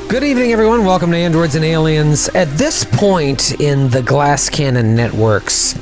Good evening, everyone. Welcome to Androids and Aliens. At this point in the Glass Cannon Network's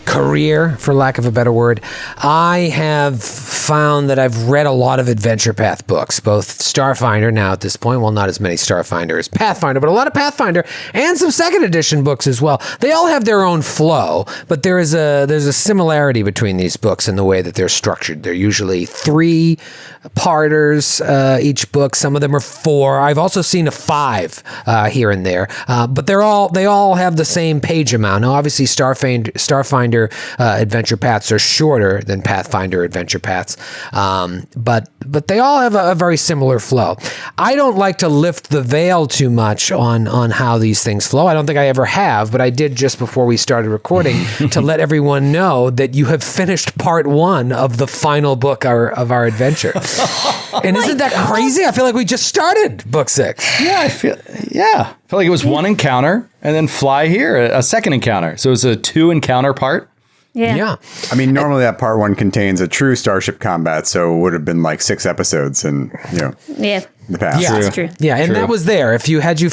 career, for lack of a better word, I have found that I've read a lot of Adventure Path books, both Starfinder now at this point, well, not as many Starfinder as Pathfinder, but a lot of Pathfinder and some second edition books as well. They all have their own flow, but there's a similarity between these books in the way that they're structured. They're usually 3-parters each book. Some of them are 4. I've also seen a 5 here and there, but they all have the same page amount. Now, obviously, Starfinder adventure paths are shorter than Pathfinder adventure paths, but they all have a very similar flow. I don't like to lift the veil too much on how these things flow. I don't think I ever have, but I did just before we started recording to let everyone know that you have finished part 1 of the final book of our adventure. And isn't that crazy? I feel like we just started book 6. Yeah, I feel like it was one encounter and then fly here, a second encounter. So it was a 2 encounter part. Yeah. I mean, normally that part 1 contains a true starship combat, so it would have been like 6 episodes in the past. Yeah, That's true. Yeah, and that was there. If you had you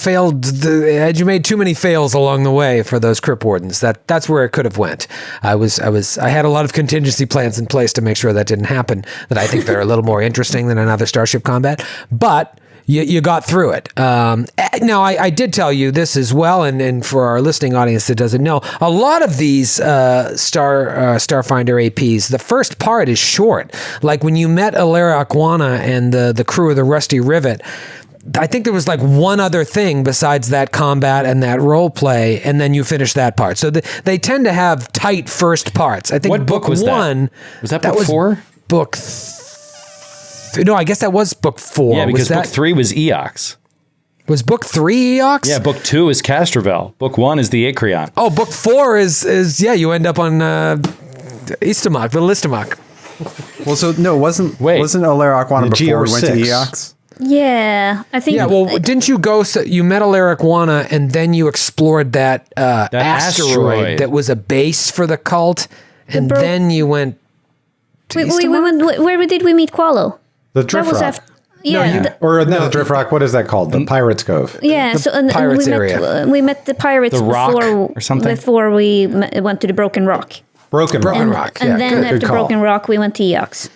made too many fails along the way for those Crypt Wardens, that's where it could have went. I had a lot of contingency plans in place to make sure that didn't happen. That I think they're a little more interesting than another starship combat, but you got through it. Now, I did tell you this as well, and for our listening audience that doesn't know, a lot of these Starfinder APs, the first part is short. Like when you met Alara Aquana and the crew of the Rusty Rivet, I think there was like one other thing besides that combat and that role play, and then you finish that part. So they tend to have tight first parts. I think What book was 1 that? Was that book 4? Book. No, I guess that was book 4. Yeah, because book 3 was Eox. Was book 3 Eox? Yeah, book 2 is Castrovel. Book 1 is the Acreon. Oh, book 4 is you end up on Istamok, the Listamok. Well, so no, wasn't Alara Aquana before we went to Eox? Yeah, I think. Yeah, well, didn't you go? So you met Alara Aquana, and then you explored that asteroid that was a base for the cult, and then you went. We went. Where did we meet Qualo? The Drift Rock. The Drift Rock. What is that called? The Pirates Cove. Yeah, Pirates area. We met the pirates The Rock before or something? Before we went to the Broken Rock. Broken Rock. And then after Broken Rock, we went to Eox,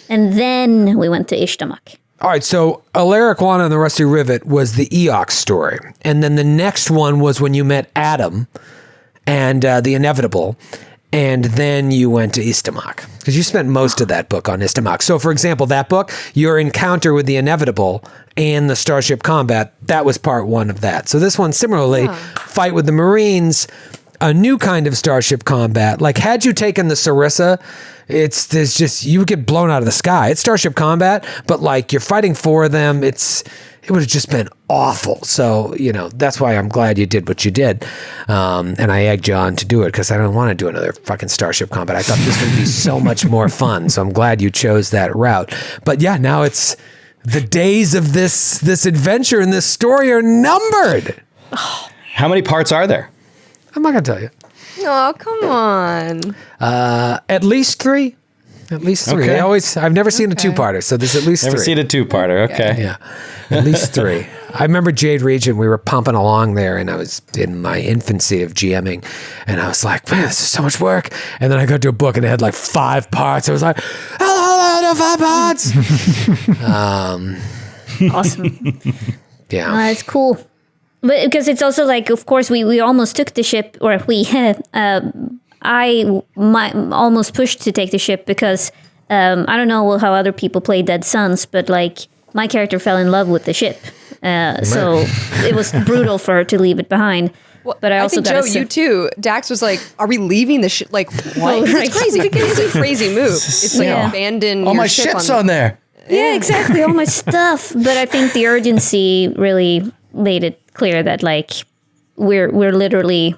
and then we went to Ishtamak. All right, so Alara Aquana and the Rusty Rivet was the Eox story, and then the next one was when you met Adam and the Inevitable. And then you went to Istamok, because you spent most of that book on Istamok. So, for example, that book, your encounter with the Inevitable and the Starship Combat, that was part 1 of that. So this one, similarly, fight with the Marines, a new kind of Starship Combat. Like, had you taken the Sarissa, you would get blown out of the sky. It's Starship Combat, but like you're fighting for them, it would have just been awful. So, that's why I'm glad you did what you did. And I egged you on to do it because I don't want to do another fucking Starship Combat. I thought this would be so much more fun. So I'm glad you chose that route. But yeah, now it's the days of this adventure and this story are numbered. How many parts are there? I'm not going to tell you. Oh, come on. At least 3. At least 3. Okay. I've never seen a 2-parter, so there's at least 3. Never seen a 2-parter. Okay. Yeah, at least 3. I remember Jade Region, we were pumping along there, and I was in my infancy of GMing, and I was like, man, this is so much work. And then I got to a book, and it had like 5 parts. I was like, hello, 5 parts. Awesome. Yeah. It's cool. But because it's also like, of course, we almost took the ship, or I almost pushed to take the ship because I don't know how other people play Dead Sons, but like my character fell in love with the ship. So it was brutal for her to leave it behind. Well, but I also think, Joe, you too. Dax was like, "Are we leaving the ship? Like, what? Right. It's crazy. It's a crazy move. It's like abandon all your my ship shit's on there. Yeah, exactly. All my stuff. But I think the urgency really made it clear that like we're literally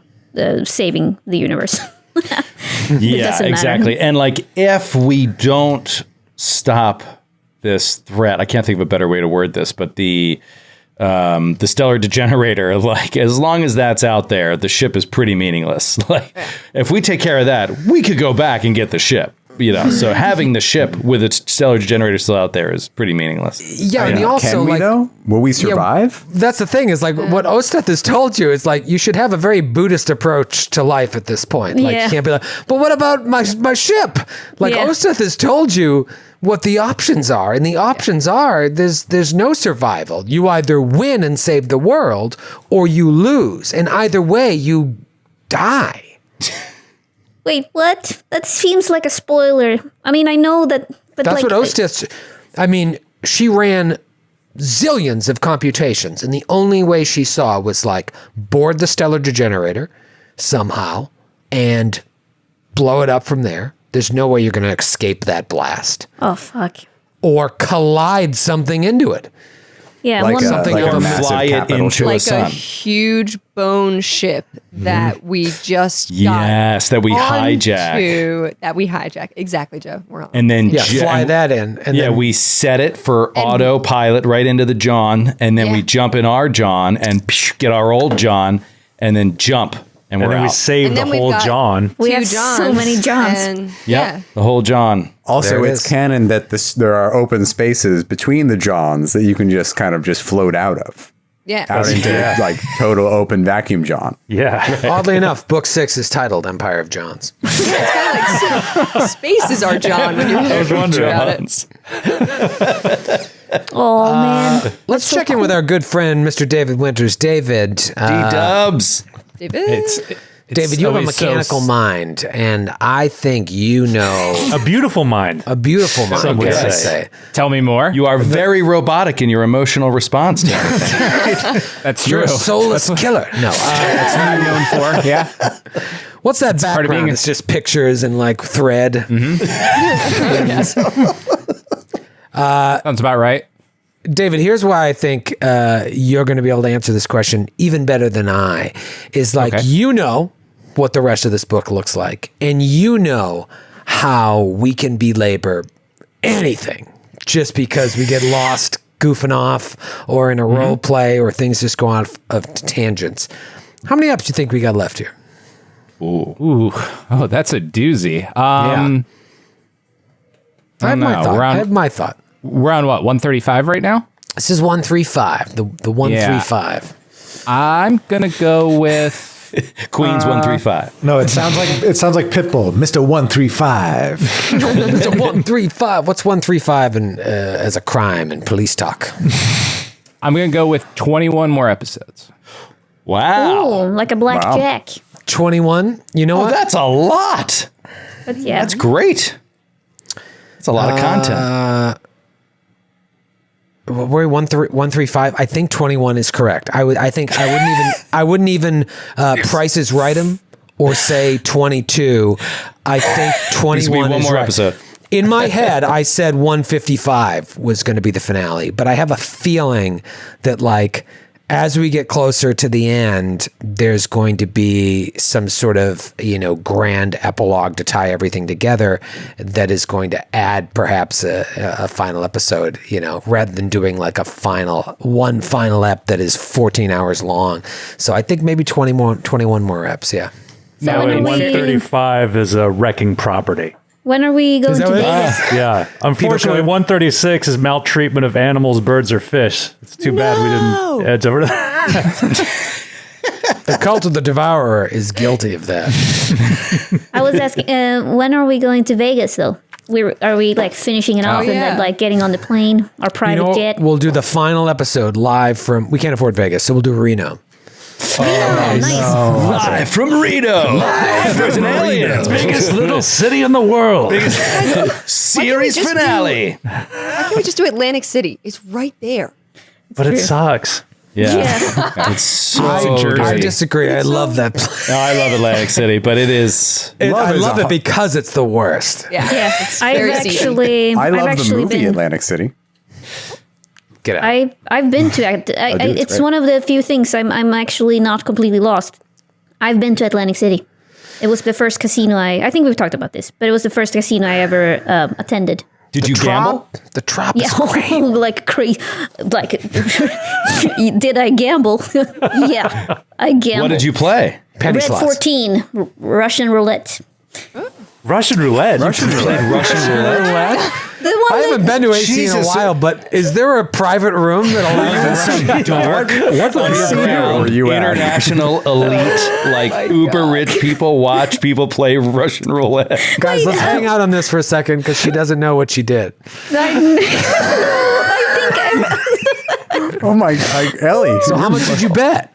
saving the universe. Yeah, exactly. And like, if we don't stop this threat, I can't think of a better way to word this, but the stellar degenerator, like, as long as that's out there, the ship is pretty meaningless. Like, if we take care of that, we could go back and get the ship. So having the ship with its stellar generator still out there is pretty meaningless. Yeah, and also Can we though? Will we survive? That's the thing is like what Osteth has told you is like you should have a very Buddhist approach to life at this point. Like you can't be like, but what about my ship? Like Osteth has told you what the options are, and the options are there's no survival. You either win and save the world, or you lose, and either way you die. Wait, what? That seems like a spoiler. I mean, I know that, but that's what Osteth. I mean, she ran zillions of computations, and the only way she saw was like board the stellar degenerator somehow and blow it up from there. There's no way you're going to escape that blast. Oh fuck! Or collide something into it. Yeah, like something like over fly it into like a sun. a huge bone ship that we just Yes, that we hijack. That we hijack. Exactly, Joe. We're on. And then fly that in. And then we set it for autopilot right into the John, and then we jump in our John and get our old John, and then jump, and we're then out. we save the whole John. We have so many Johns. And, the whole John. Also, There it it's is. canon that there are open spaces between the Johns that you can just kind of just float out of. Yeah. Out into like total open vacuum John. Yeah. oddly enough, book 6 is titled Empire of Johns. It's kind of like space is our John when you're thinking about it. Oh man. Let's check in with our good friend, Mr. David Winters. David. D-dubs. David. David, you have a mechanical mind, and I think you know A beautiful mind. a beautiful mind, Some would dare I say. say. Tell me more. You are very robotic in your emotional response to it. That's You're true. a soulless killer. No. That's what I'm known for. Yeah. What's that part of background? being It's just pictures and like thread. Sounds about right. David, here's why I think you're going to be able to answer this question even better than I. Is like, you know what the rest of this book looks like, and you know how we can belabor anything just because we get lost goofing off or in a role play or things just go off of tangents. How many eps do you think we got left here? Ooh. Oh, that's a doozy. I have my know. thought. We're on- I have my thought. We're on what, 135 right now? This is 135. The 135. I'm gonna go with Queens 135. No, it sounds like Pitbull, Mr. 135. It's a 135. What's 135 as a crime and police talk? I'm gonna go with 21 more episodes. Wow. Ooh, like a blackjack. 21. You know Oh, what? that's a lot. But yeah. That's great. That's a lot of content. We're 135. I think 21 is correct. I wouldn't even Price is Right him or say 22. I think 21 one is more right. episode. In my head, I said 155 was going to be the finale, but I have a feeling that like as we get closer to the end, there's going to be some sort of, grand epilogue to tie everything together that is going to add perhaps a final episode, rather than doing like one final ep that is 14 hours long. So I think maybe 21 more eps. Yeah. So when are we- 135 is a wrecking property. When are we going to Vegas? Yeah. Unfortunately, 136 is maltreatment of animals, birds, or fish. It's too bad we didn't edge over that. The Cult of the Devourer is guilty of that. I was asking, when are we going to Vegas though? Are we like finishing it off and then like getting on the plane, our private jet? We'll do the final episode live from, we can't afford Vegas, so we'll do Reno. Oh, nice. Live from Reno. There's an alien. Biggest little city in the world. Series just finale. Why can't we just do Atlantic City? It's right there. But it sucks. Yeah. It's so I disagree. I love that place. No, I love Atlantic City, but it is. I love it because it's the worst. Yeah. Yeah. It's very I've seedy. actually the movie been. Atlantic City. Get out. I've been to it. It's great. one of the few things I'm actually not completely lost. I've been to Atlantic City. It was the first casino I think we've talked about this, but it was the first casino I ever attended. Did you gamble? The Trop Yeah, is great. like crazy. Like, did I gamble? Yeah, I gambled. What did you play? Penny Red slots. 14, Russian roulette. Russian roulette. Russian roulette. The one I haven't been to AC in a while, but is there a private room that allows Dark, What underground, were you at? international elite, like uber rich people watch people play Russian roulette. Guys, let's hang out on this for a second because she doesn't know what she did. Oh my, Ellie. So how much did you bet?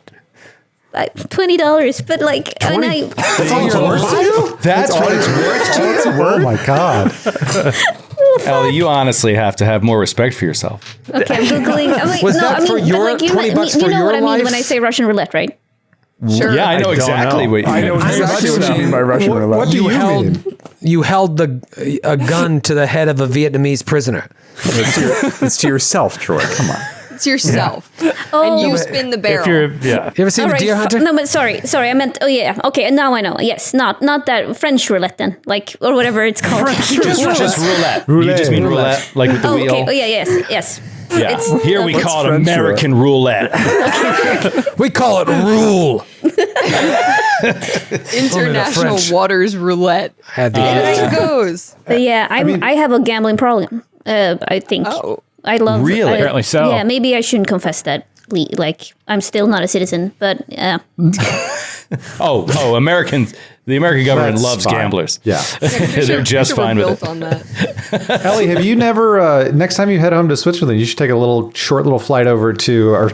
$20, but like, when I That's all you're worth to you? That's what it's worth to you? Oh my god. Ellie, you honestly have to have more respect for yourself. okay, I'm googling. I'm like, Was no, that I mean, for but your like, you 20 bucks you for know your what I mean life? when I say Russian roulette, right? Sure. Yeah, I know don't exactly know. what you I know mean. exactly what you mean by Russian roulette. What do you mean? You held a gun to the head of a Vietnamese prisoner. It's to yourself, Troy. Come on. It's yourself. Oh. And you spin the barrel. If you're, You ever seen All a right, deer hunter? no, but sorry, I meant. Oh yeah, okay, now I know. Yes, not that French roulette then, like or whatever it's called. Just roulette. You just mean roulette, like with the Oh, wheel. okay. Oh yeah, yes. Yeah. It's- Here we what's call it French American roulette. We call it rule. International French. waters roulette. Had the There it goes. But yeah, I have a gambling problem. I think. Oh. I love. Really? Apparently so. Yeah, maybe I shouldn't confess that. Like I'm still not a citizen, but Oh, Americans. The American government That's loves fine. gamblers. Yeah. They're just fine with built it. on that. Ellie, have you never, next time you head home to Switzerland, you should take a short little flight over to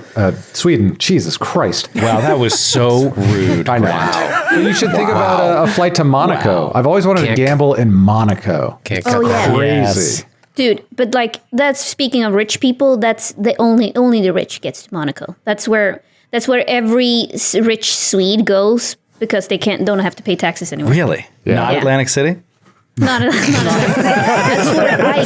Sweden. Jesus Christ. Wow, that was so rude. I know. But you should think about a flight to Monaco. I've always wanted to Can't- gamble in Monaco. Can't cut oh that. yeah, Crazy. dude. But like that's speaking of rich people. That's the only the rich gets to Monaco. That's where every rich Swede goes because they don't have to pay taxes anymore. Really? Not Yeah. Atlantic City? Not that's where I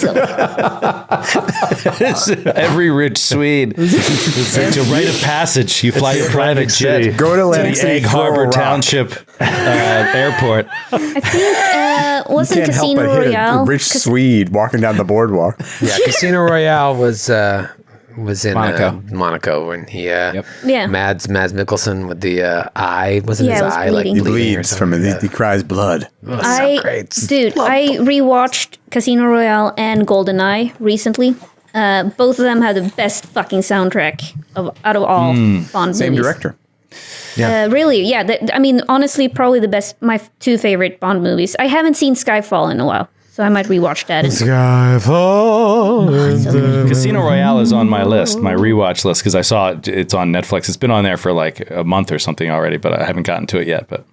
go. Every rich Swede. It's a rite of passage. You fly your private City. jet Go to Atlantic the City, Egg throw a Harbor rock. Township airport. I think wasn't Can't help Casino but hit a Royale. rich Swede walking down the boardwalk. Yeah, Casino Royale was in Monaco. Monaco when he Yeah. Mads Mikkelsen with the eye wasn't Yeah, his it was eye bleeding. like He bleeding or bleeds from something it. like He cries blood. that. So great. Dude, I rewatched Casino Royale and GoldenEye recently. Both of them have the best fucking soundtrack out of all Bond Same movies. director. Really, yeah. I mean, honestly, probably the best. My two favorite Bond movies. I haven't seen Skyfall in a while, so I might rewatch that. Casino Royale is on my list, my rewatch list, because I saw it. It's on Netflix. It's been on there for like a month or something already, but I haven't gotten to it yet. But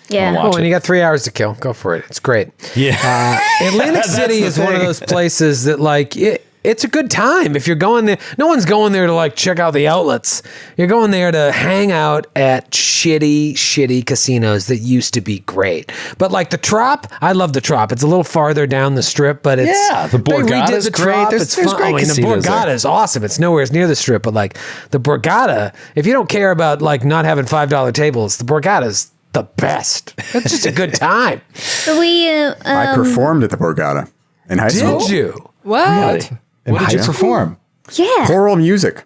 Yeah. watch Oh, and you got 3 hours to kill. Go for it. It's great. yeah, Atlantic City the is one of thing. those places that like it's a good time if you're going there. No one's going there to like check out the outlets. You're going there to hang out at shitty casinos that used to be great. But like the Trop, I love the Trop. It's a little farther down the strip, but it's Yeah, the they Borgata's redid the great. Trop. There's It's great fun. I mean, the casinos there. Borgata is awesome. It's nowhere near the strip, but like the Borgata, if you don't care about like not having $5 tables, the Borgata's the best. It's just a good time. So we. I performed at the Borgata in high school. Did you? What? What did you perform? Yeah. Choral music.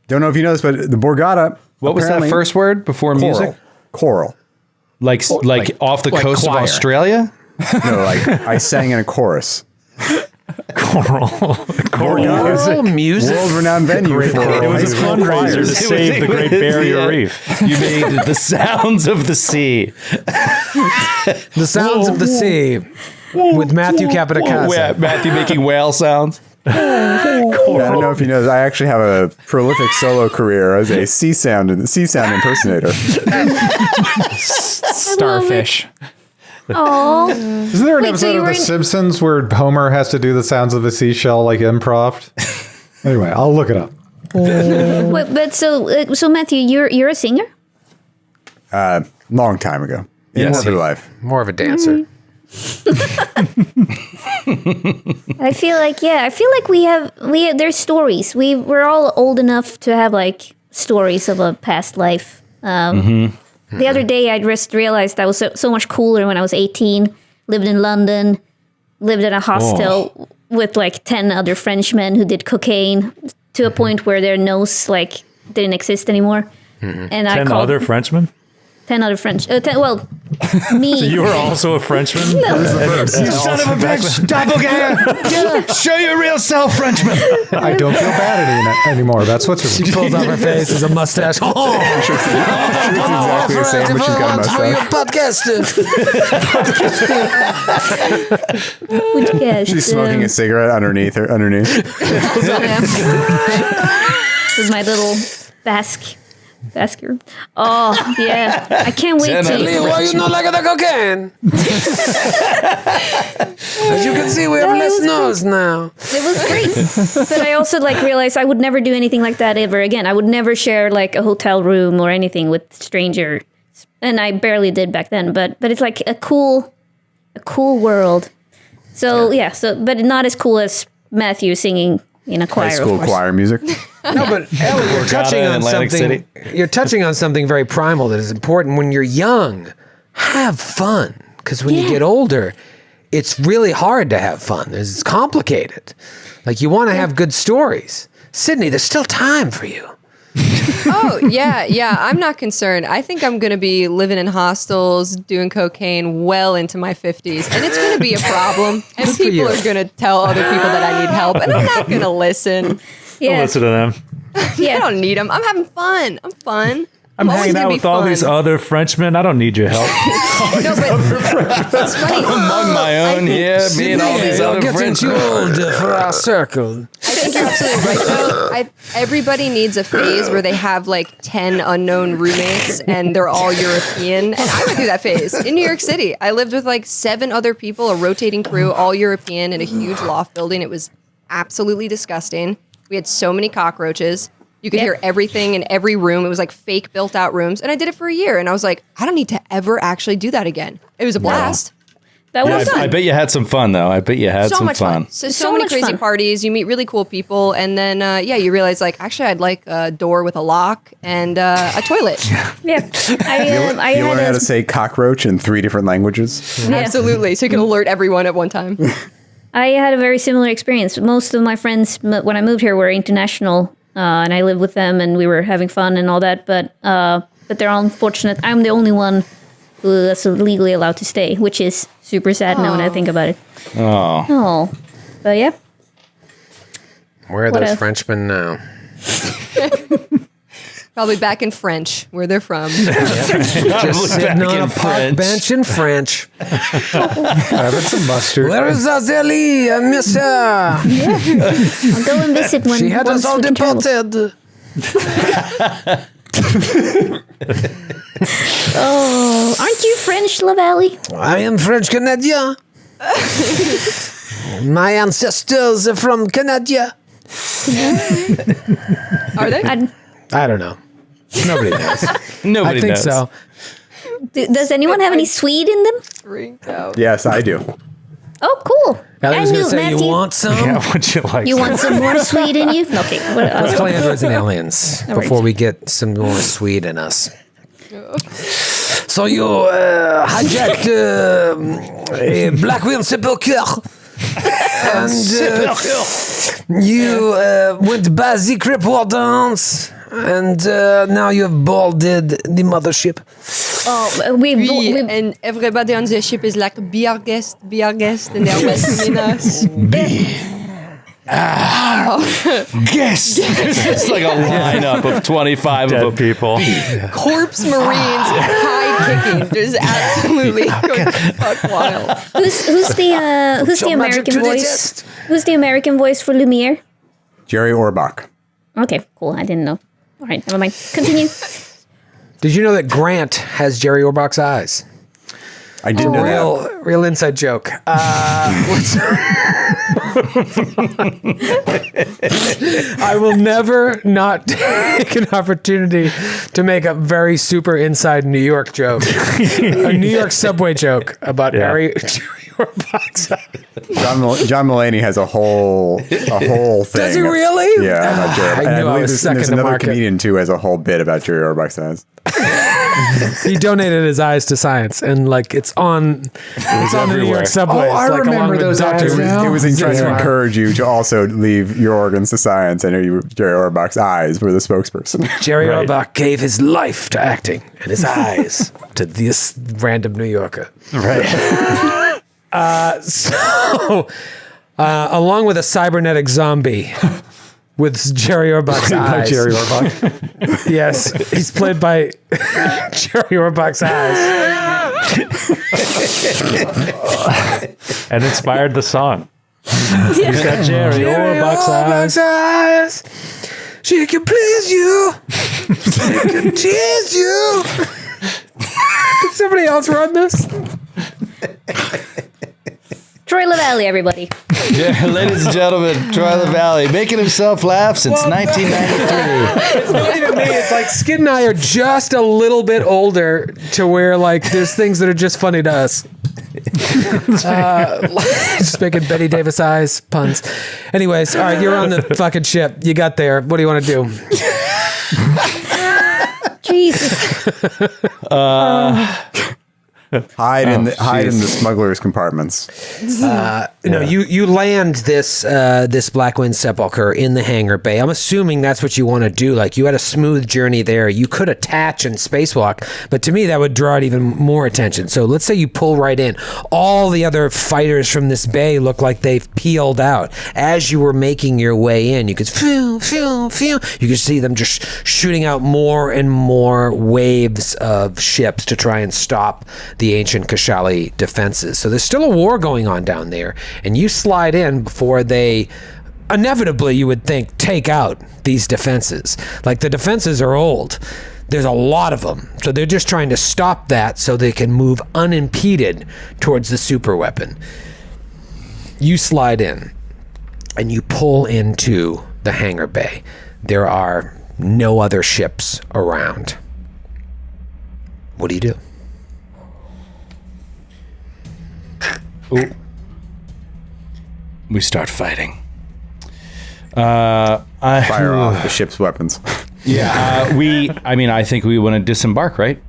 Don't know if you know this, but the Borgata. What was that apparently- first word before music? Choral. Like off the like coast choir. of Australia? No, like I sang in a chorus. Choral music. World-renowned venue for It was a high school fundraiser to choirs. save the Great Barrier Yeah. Reef. You made the sounds of the sea. The Sounds of the Sea with Matthew Capitacasa. Matthew making whale sounds. I don't know if you know this. I actually have a prolific solo career as a sea sound impersonator. Starfish. Oh. Isn't there an Wait, so episode you of were The in- Simpsons where Homer has to do the sounds of a seashell like improv? Anyway, I'll look it up. But so Matthew, you're a singer. Long time ago. In Yes. Morbid Life. More of a dancer. I feel like we have there's stories. We're all old enough to have like stories of a past life. The other day I just realized I was so much cooler when I was 18, lived in London, lived in a hostel with like 10 other Frenchmen who did cocaine to a point where their nose like didn't exist anymore. And I 10 called other Frenchmen? 10 other French. Me. So you were also a Frenchman? No. You son of a bitch! Doppelganger! Show your real self, Frenchman! I don't feel bad anymore. That's what's She pulls off her face as a mustache. Oh, Shirt's exactly the same, but she's got a mustache. She's smoking a cigarette underneath. This is my little basker. Oh, yeah. I can't wait to... why you not like the cocaine? As you can see, we have less nose now. It was great. But I also realized I would never do anything like that ever again. I would never share a hotel room or anything with strangers. And I barely did back then, but it's like a cool world. So but not as cool as Matthew singing in a choir. High school choir music. No, but Ellie, you're touching on Atlantic something. You're touching on something very primal that is important. When you're young, have fun, because when you get older, it's really hard to have fun. It's complicated. You want to have good stories. Sydney, there's still time for you. Oh, yeah. I'm not concerned. I think I'm going to be living in hostels, doing cocaine well into my 50s. And it's going to be a problem. And people are going to tell other people that I need help. And I'm not going to listen. Yeah. Listen to them. I don't need them. I'm having fun. I'm fun. I'm always hanging gonna out be with all fun. these other Frenchmen. I don't need your help. No, but it's funny. Among my own, me and all these other friends. Too old for our circle. I think you're absolutely right, though. Everybody needs a phase where they have 10 unknown roommates and they're all European. And I went through that phase in New York City. I lived with 7 other people, a rotating crew, all European in a huge loft building. It was absolutely disgusting. We had so many cockroaches. You could hear everything in every room. It was fake built out rooms. And I did it for a year. And I was like, I don't need to ever actually do that again. It was a blast. That was fun. I bet you had some fun, though. I bet you had So some much fun. So many much crazy fun. parties. You meet really cool people. And then, you realize, actually, I'd like a door with a lock and a toilet. Yeah. I You learn had how to say cockroach in 3 different languages. Absolutely. So you can alert everyone at one time. I had a very similar experience. Most of my friends, when I moved here, were international, and I lived with them, and we were having fun and all that. But they're unfortunate. I'm the only one who is legally allowed to stay, which is super sad now when I think about it. Oh, but yeah. Where are What those a- Frenchmen now? Probably back in French, where they're from. Just sitting on a park bench in French. Having some mustard. Where is Azeli, monsieur? I'll go and visit when She had us once all we can travel. deported. Oh, aren't you French, Lavalley? I am French Canadian. My ancestors are from Canada. Are they? I don't know. Nobody knows. Nobody I think knows. so. Does anyone have any Swede in them? Yes, I do. Oh, cool. Ellie was I going knew, to say, Matthew. you want some? Yeah, would you like? You want some more Swede in you? Okay. Let's play Androids and Aliens All right. before we get some more Swede in us. So you hijacked a Black Wheel Sepulchre. And you went by the Crip War dance. And now you have balded the mothership. Oh, And everybody on the ship is like, be our guest, and they're welcoming us. Guess. It's like a lineup of 25 Dead of them. people. Corpse Marines, high kicking, just absolutely going fuck wild. who's the Show magic American to the voice? chest. Who's the American voice for Lumiere? Jerry Orbach. Okay, cool. I didn't know. All right, never mind. Continue. Did you know that Grant has Jerry Orbach's eyes? I didn't know that. Real inside joke. I will never not take an opportunity to make a very super inside New York joke, a New York subway joke about Jerry Orbach's eyes. John Mulaney has a whole thing. Does he really? Yeah, about Jerry. I And knew I was there's second to another market. comedian too has a whole bit about Jerry Orbach's eyes. He donated his eyes to science, and like it's on the New York subway. Oh, I like, remember those ads now. It was trying to encourage you to also leave your organs to science. I know Jerry Orbach's eyes were the spokesperson. Jerry Orbach gave his life to acting and his eyes to this random New Yorker. Right. Along with a cybernetic zombie with Jerry Orbach's By eyes. Jerry Orbach. Yes, he's played by Jerry Orbach's eyes. And inspired the song. He's got Jerry Orbach's eyes. She can please you. She can tease you. Did somebody else run this? Troy LaValle, everybody. Yeah, ladies and gentlemen, Troy LaValle, making himself laugh since 1993. It's not even me. It's like Skid and I are just a little bit older to where like there's things that are just funny to us. Just making Betty Davis eyes puns. Anyways, all right, you're on the fucking ship. You got there. What do you want to do? Jesus. Hide in the smugglers' compartments. You land this Blackwind Sepulcher in the hangar bay. I'm assuming that's what you want to do. Like you had a smooth journey there. You could attach and spacewalk, but to me that would draw it even more attention. So let's say you pull right in. All the other fighters from this bay look like they've peeled out. As you were making your way in, you could you could see them just shooting out more and more waves of ships to try and stop the ancient Kashali defenses. So there's still a war going on down there, and you slide in before they inevitably, you would think, take out these defenses. Like the defenses are old. There's a lot of them. So they're just trying to stop that so they can move unimpeded towards the super weapon. You slide in and you pull into the hangar bay. There are no other ships around. What do you do? Ooh. We start fighting. Fire off the ship's weapons. Yeah, I think we want to disembark, right?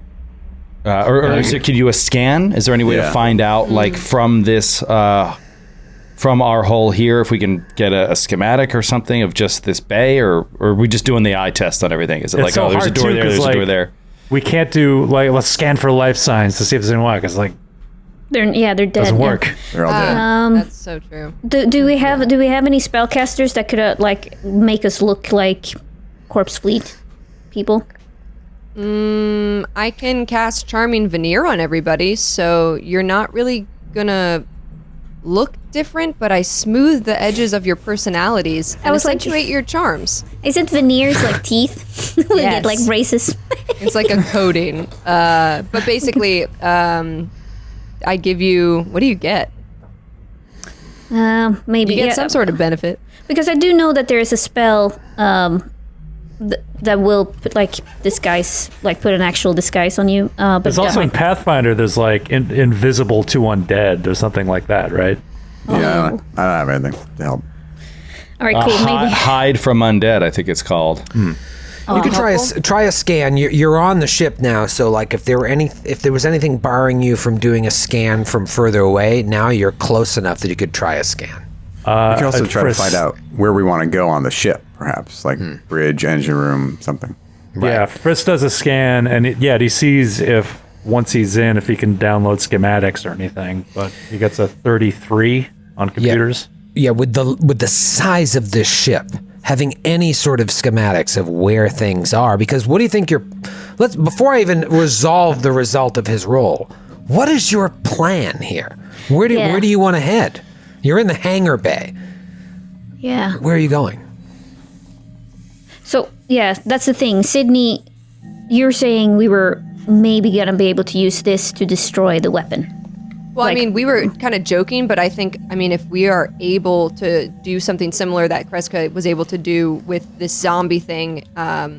Or so can you do a scan? Is there any way to find out, like, from this, from our hull here, if we can get a schematic or something of just this bay, or are we just doing the eye test on everything? Is it like, so there's a door there, there's a door there? We can't do, like, let's scan for life signs to see if there's any why, because, like, they're dead. Doesn't work. They're all dead. That's so true. Do we have any spellcasters that could like make us look like corpse fleet people? I can cast Charming Veneer on everybody, so you're not really gonna look different, but I smooth the edges of your personalities and accentuate your charms. Isn't veneers like teeth? We get like braces. It's like a coating. But basically, I give you, what do you get? Maybe you get some sort of benefit. Because I do know that there is a spell that will put, like, disguise, like put an actual disguise on you. But there's also in Pathfinder, there's like invisible to undead or something like that, right? Yeah, I don't have anything to help. All right, cool. Maybe hide from undead, I think it's called. You could try a scan. You're on the ship now, so like if there was anything barring you from doing a scan from further away, now you're close enough that you could try a scan. We can also try to find out where we want to go on the ship, perhaps, like bridge, engine room, something. Right. Yeah, Frisk does a scan, and he sees if once he's in, if he can download schematics or anything. But he gets a 33 on computers. Yeah, with the size of this ship, having any sort of schematics of where things are, because what do you think before I even resolve the result of his roll, what is your plan here? Where do you want to head? You're in the hangar bay. Yeah. Where are you going? So, yeah, that's the thing. Sydney, you're saying we were maybe going to be able to use this to destroy the weapon. Well, I mean, we were kind of joking, but I think, if we are able to do something similar that Kreska was able to do with this zombie thing, I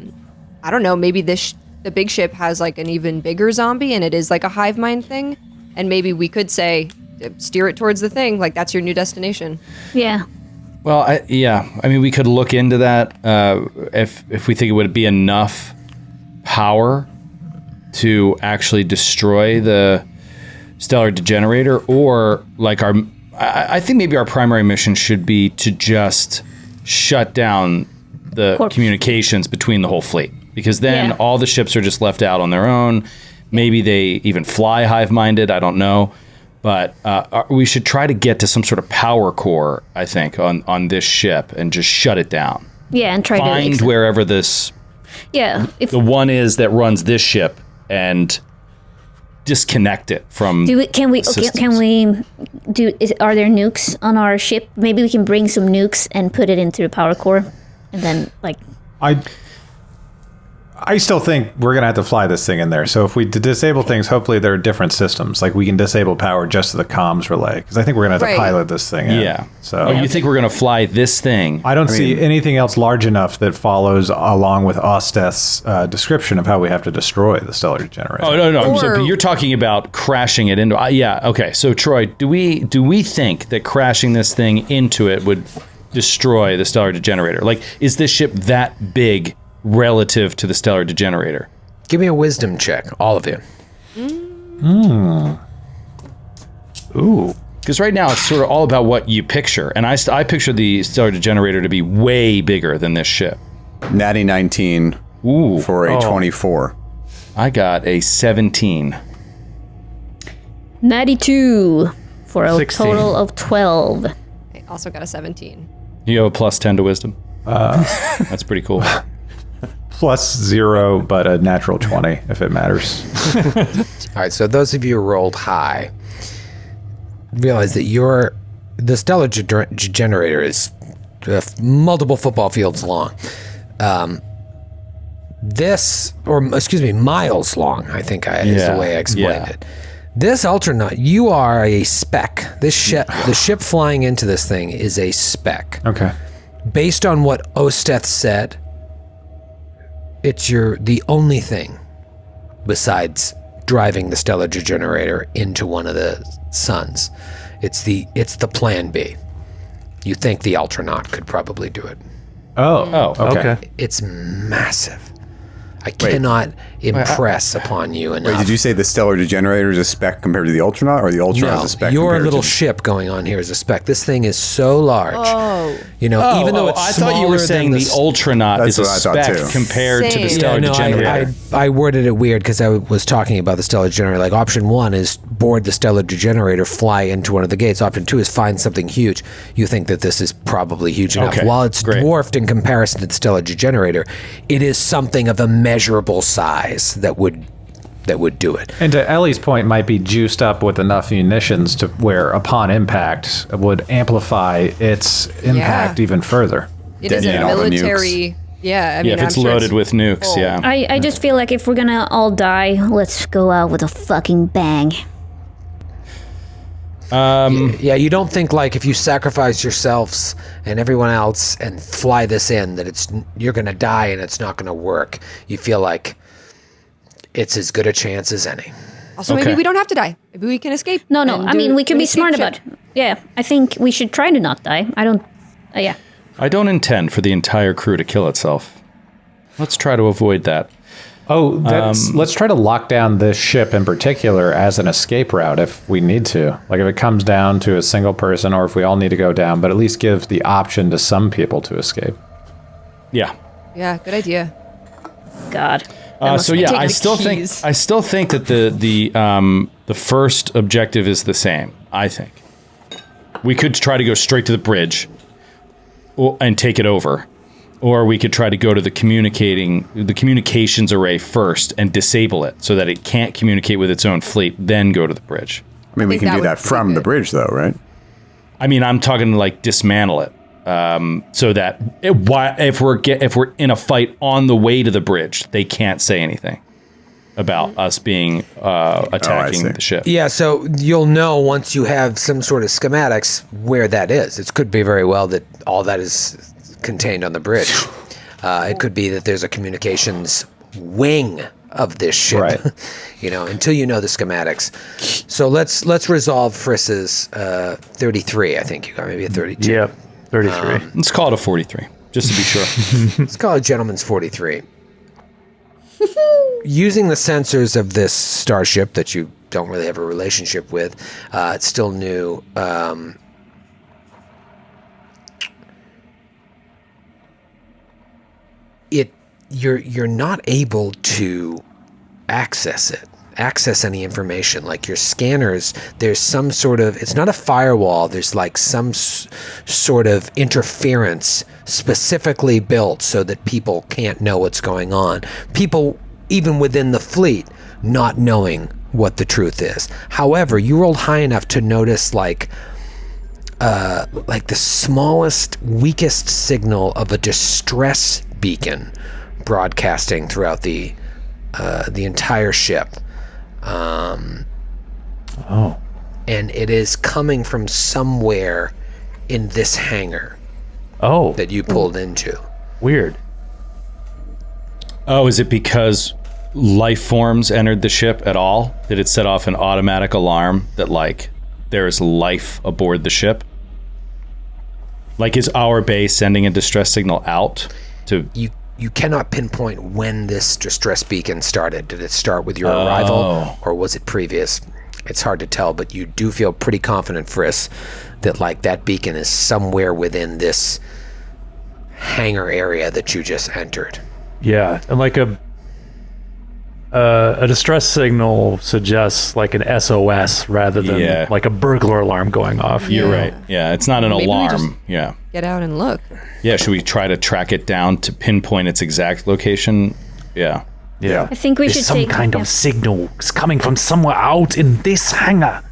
don't know, maybe the big ship has like an even bigger zombie and it is like a hive mind thing. And maybe we could say, steer it towards the thing, like that's your new destination. Yeah. Well, we could look into that if we think it would be enough power to actually destroy the stellar degenerator, or like I think maybe our primary mission should be to just shut down the communications between the whole fleet, because then all the ships are just left out on their own. Maybe they even fly hive-minded, I don't know. But we should try to get to some sort of power core, I think, on this ship and just shut it down. Yeah, and try to find wherever this the one is that runs this ship and disconnect it from. Are there nukes on our ship? Maybe we can bring some nukes and put it into the power core, and then I still think we're going to have to fly this thing in there. So if we disable things, hopefully there are different systems. Like we can disable power just to the comms relay. Because I think we're going to have to pilot this thing in. Yeah. So you think we're going to fly this thing? I don't see anything else large enough that follows along with Osteth's description of how we have to destroy the stellar degenerator. Oh, no. So you're talking about crashing it into... okay. So, Troy, do we think that crashing this thing into it would destroy the stellar degenerator? Like, is this ship that big relative to the stellar degenerator? Give me a wisdom check, all of you. Ooh. Because right now it's sort of all about what you picture. And I picture the stellar degenerator to be way bigger than this ship. Natty 19 for a 24. I got a 17. 92 for a 16. total of 12. I also got a 17. You have a plus 10 to wisdom? That's pretty cool. Plus 0, but a natural 20, if it matters. All right, so those of you who rolled high realize that the stellar degenerator is multiple football fields long. Miles long, I think is the way I explained it. This ultranaut, you are a speck. The ship flying into this thing is a speck. Okay. Based on what Osteth said, it's the only thing besides driving the stellar degenerator into one of the suns. It's the plan B. You think the ultranaut could probably do it. Oh, okay. It's massive. I cannot impress upon you enough. Wait, did you say the stellar degenerator is a speck compared to the ultranaut, or the ultranaut is a speck? Your compared little to ship going on here is a speck. This thing is so large. Even though it's I thought you were saying the ultranaut is a speck compared to the stellar degenerator. I worded it weird because I was talking about the stellar degenerator. Like option 1 is board the stellar degenerator, fly into one of the gates. Option 2 is find something huge. You think that this is probably huge enough. Okay, While it's dwarfed in comparison to the stellar degenerator, it is something of a measurable size that would do it. And to Ellie's point, might be juiced up with enough munitions to where upon impact would amplify its impact even further. It is a military... Yeah, I mean, if it's loaded with nukes, I just feel like if we're gonna all die, let's go out with a fucking bang. You don't think like if you sacrifice yourselves and everyone else and fly this in that you're gonna die and it's not gonna work. You feel like it's as good a chance as any. Also, maybe we don't have to die. Maybe we can escape. No. I mean, we can be smart about it. Yeah, I think we should try to not die. I don't intend for the entire crew to kill itself. Let's try to avoid that. Let's try to lock down this ship in particular as an escape route if we need to. Like if it comes down to a single person or if we all need to go down, but at least give the option to some people to escape. Yeah. Yeah, good idea. God. I still think that the first objective is the same. I think we could try to go straight to the bridge and take it over, or we could try to go to the communications array first and disable it so that it can't communicate with its own fleet. Then go to the bridge. I mean, we can do that from the bridge, though, right? I mean, I'm talking like dismantle it. So that if we're in a fight on the way to the bridge, they can't say anything about us being attacking the ship. Yeah, so you'll know once you have some sort of schematics where that is. It could be very well that all that is contained on the bridge. It could be that there's a communications wing of this ship. Right. Until you know the schematics. So let's resolve Friss's 33. I think you got maybe a 32. Yeah. 33. Let's call it a 43, just to be sure. Let's call it gentleman's 43. using the sensors of this starship that you don't really have a relationship with, it's still new. You're not able to access any information. Like your scanners, there's some sort of, it's not a firewall, there's like some sort of interference specifically built so that people can't know what's going on. People, even within the fleet, not knowing what the truth is. However, you rolled high enough to notice like the smallest, weakest signal of a distress beacon broadcasting throughout the entire ship. And it is coming from somewhere in this hangar that you pulled into. Weird. Oh, is it because life forms entered the ship at all? Did it set off an automatic alarm that, like, there is life aboard the ship? Like, is our base sending a distress signal out to... You cannot pinpoint when this distress beacon started. Did it start with your arrival, or was it previous? It's hard to tell, but you do feel pretty confident, Friss, that like that beacon is somewhere within this hangar area that you just entered. Yeah, and like a distress signal suggests like an SOS rather than like a burglar alarm going off. You're right. Yeah, it's not an Maybe alarm. Yeah. Get out and look. Yeah, should we try to track it down to pinpoint its exact location? Yeah. Yeah. I think we There's should some take kind of signal. It's coming from somewhere out in this hangar.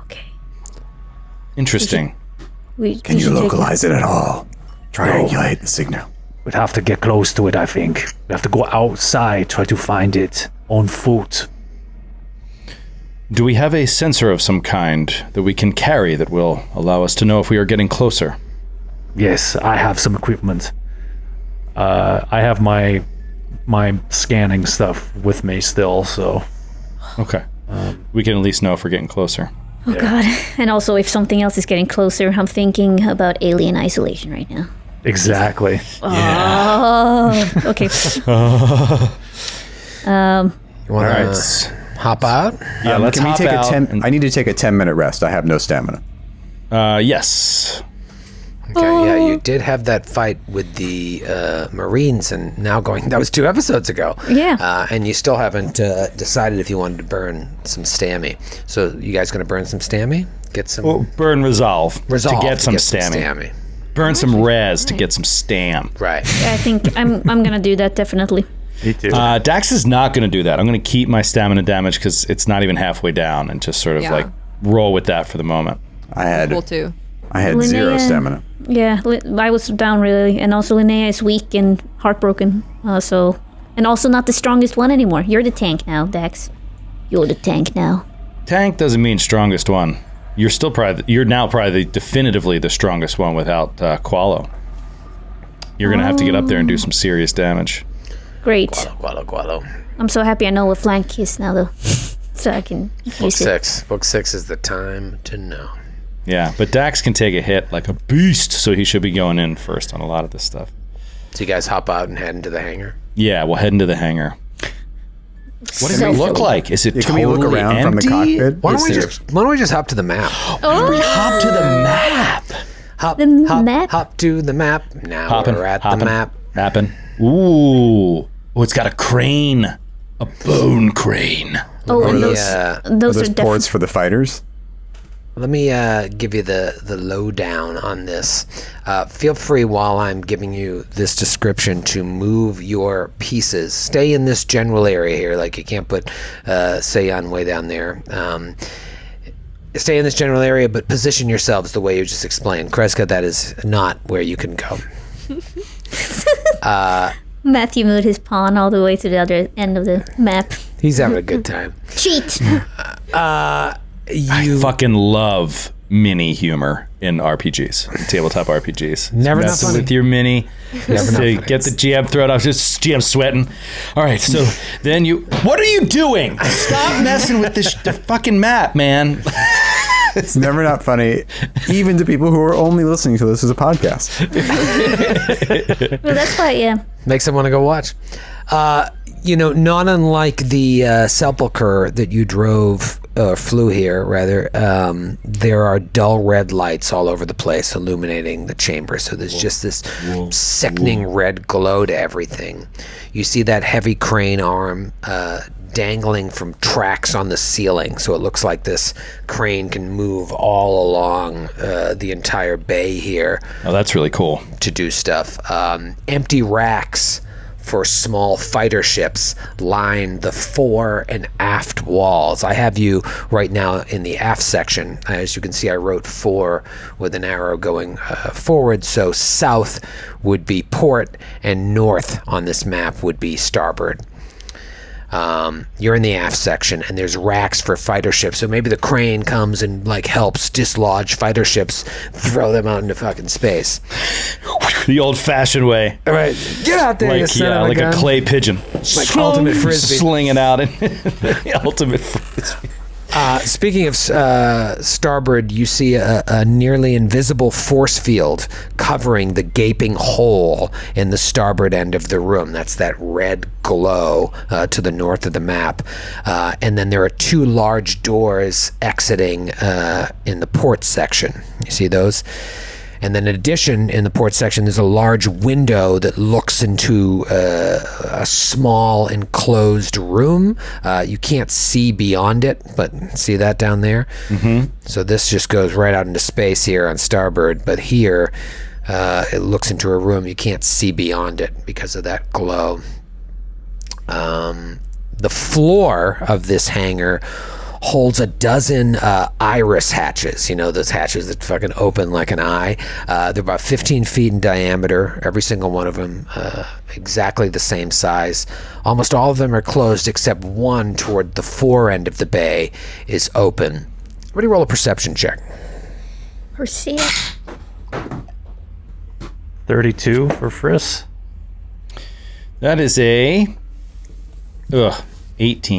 Okay. Interesting. Can you localize it at all? Triangulate the signal. We'd have to get close to it, I think. We have to go outside, try to find it on foot. Do we have a sensor of some kind that we can carry that will allow us to know if we are getting closer? Yes, I have some equipment. I have my scanning stuff with me still, so... Okay. We can at least know if we're getting closer. Oh, God. And also, if something else is getting closer, I'm thinking about alien isolation right now. Exactly. Oh, okay. You want to hop out? Yeah, let's hop out. I need to take a 10-minute rest. I have no stamina. Yes. Okay, yeah, you did have that fight with the Marines, and now that was 2 episodes ago. Yeah. And you still haven't decided if you wanted to burn some stammy. So you guys going to burn some stammy? Get some... Well, burn resolve to get some stammy. Burn some res to get some stam. Right. Yeah, I think I'm gonna do that, definitely. Me too. Dax is not going to do that. I'm going to keep my stamina damage because it's not even halfway down, and just sort of like roll with that for the moment. I had Cool too. I had 0 stamina. Yeah, I was down really, and also Linnea is weak and heartbroken. And also not the strongest one anymore. You're the tank now, Dax. You're the tank now. Tank doesn't mean strongest one. You're still you're now probably definitively the strongest one without Qualo. You're gonna have to get up there and do some serious damage. Great. Gualo. I'm so happy I know what flank is now, though, so I can use it. Book 6 is the time to know. Yeah, but Dax can take a hit like a beast, so he should be going in first on a lot of this stuff. So you guys hop out and head into the hangar? Yeah, we'll head into the hangar. What does it look like? Is it Can totally we look around empty? from the cockpit? Why don't we just hop to the map? We hop to the map. Hop to the map. Now we're at the map. Mapping. Ooh. Oh, it's got a crane. A bone crane. Oh, and those Are are those definitely... ports for the fighters? Let me give you the lowdown on this. Feel free while I'm giving you this description to move your pieces. Stay in this general area here. Like you can't put Seiyan way down there. Stay in this general area, but position yourselves the way you just explained. Kreska, that is not where you can go. Matthew moved his pawn all the way to the other end of the map. He's having a good time. Cheat! I fucking love mini humor in RPGs, tabletop RPGs. Never not messing funny. with your mini. Never not to funny. get the GM thrown off. Just GM sweating. All right, so then what are you doing? Stop messing with the fucking map, man. It's never not funny, even to people who are only listening to this as a podcast. Well, that's why, yeah. Makes them want to go watch. not unlike the sepulcher that you flew here, rather, there are dull red lights all over the place illuminating the chamber. So there's just this sickening red glow to everything. You see that heavy crane arm dangling from tracks on the ceiling. So it looks like this crane can move all along the entire bay here. Oh, that's really cool. To do stuff. Empty racks for small fighter ships line the fore and aft walls. I have you right now in the aft section. As you can see, I wrote fore with an arrow going forward, so south would be port and north on this map would be starboard. You're in the aft section, and there's racks for fighter ships. So maybe the crane comes and helps dislodge fighter ships, throw them out into fucking space. The old-fashioned way. All right, get out there, you son of a like gun. a clay pigeon. Like ultimate frisbee. Sling it out. The ultimate frisbee. Speaking of starboard, you see a nearly invisible force field covering the gaping hole in the starboard end of the room. That's that red glow to the north of the map. And then there are two large doors exiting in the port section. You see those? And then in addition, in the port section, there's a large window that looks into a small enclosed room. You can't see beyond it, but see that down there? Mm-hmm. So this just goes right out into space here on starboard. But here, it looks into a room. You can't see beyond it because of that glow. The floor of this hangar holds a dozen iris hatches. Those hatches that fucking open like an eye. They're about 15 feet in diameter, every single one of them exactly the same size. Almost all of them are closed except one toward the fore end of the bay is open. Everybody roll a perception check. Perceive. 32 for Friss. That is 18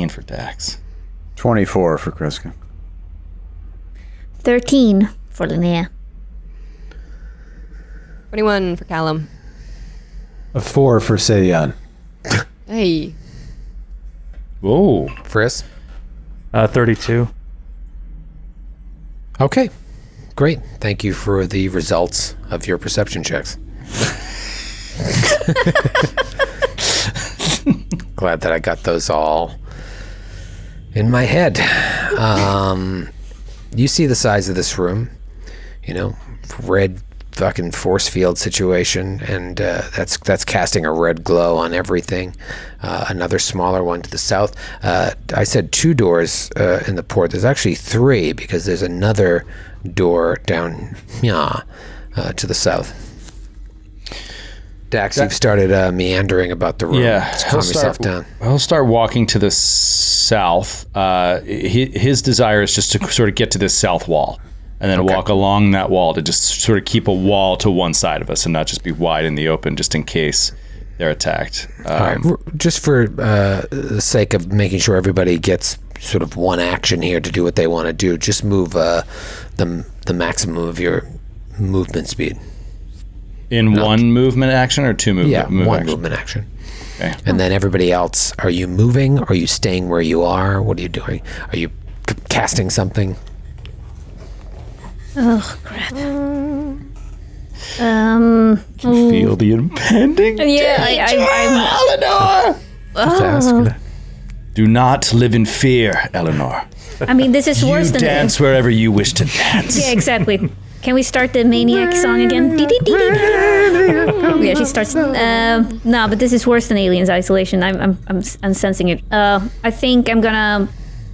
for Dax. 24 for Kreska. 13 for Linnea. 21 for Callum. A 4 for Seiyun. Hey. Whoa. Friss? 32. Okay, great. Thank you for the results of your perception checks. Glad that I got those all in my head. You see the size of this room, red fucking force field situation, and that's casting a red glow on everything. Another smaller one to the south. I said 2 doors in the port. There's actually 3 because there's another door down to the south. Dax, you've started meandering about the room. Yeah, calm yourself down. He'll start walking to the south. His desire is just to sort of get to this south wall and then walk along that wall to just sort of keep a wall to one side of us and not just be wide in the open just in case they're attacked. All right. Just for the sake of making sure everybody gets sort of one action here to do what they want to do, just move the maximum of your movement speed. In one movement action or 2 movement? Yeah, one action? movement action. Okay. And then everybody else, are you moving? Are you staying where you are? What are you doing? Are you casting something? Oh, crap. Feel the impending Eleanor! Just ask. Do not live in fear, Eleanor. I mean, this is worse than... dance wherever you wish to dance. Yeah, exactly. Can we start the Maniac song again? Yeah, she starts... no, but this is worse than Aliens Isolation. I'm sensing it. I think I'm gonna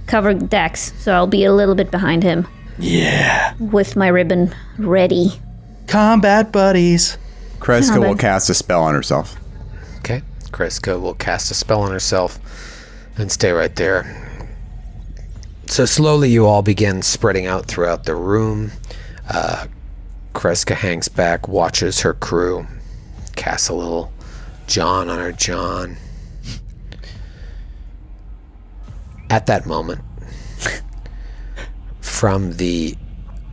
cover Dax, so I'll be a little bit behind him. Yeah. With my ribbon ready. Combat buddies. Kreska will cast a spell on herself. Okay. Kreska will cast a spell on herself and stay right there. So slowly you all begin spreading out throughout the room. Kreska hangs back, watches her crew, casts a little John on her John. At that moment, from the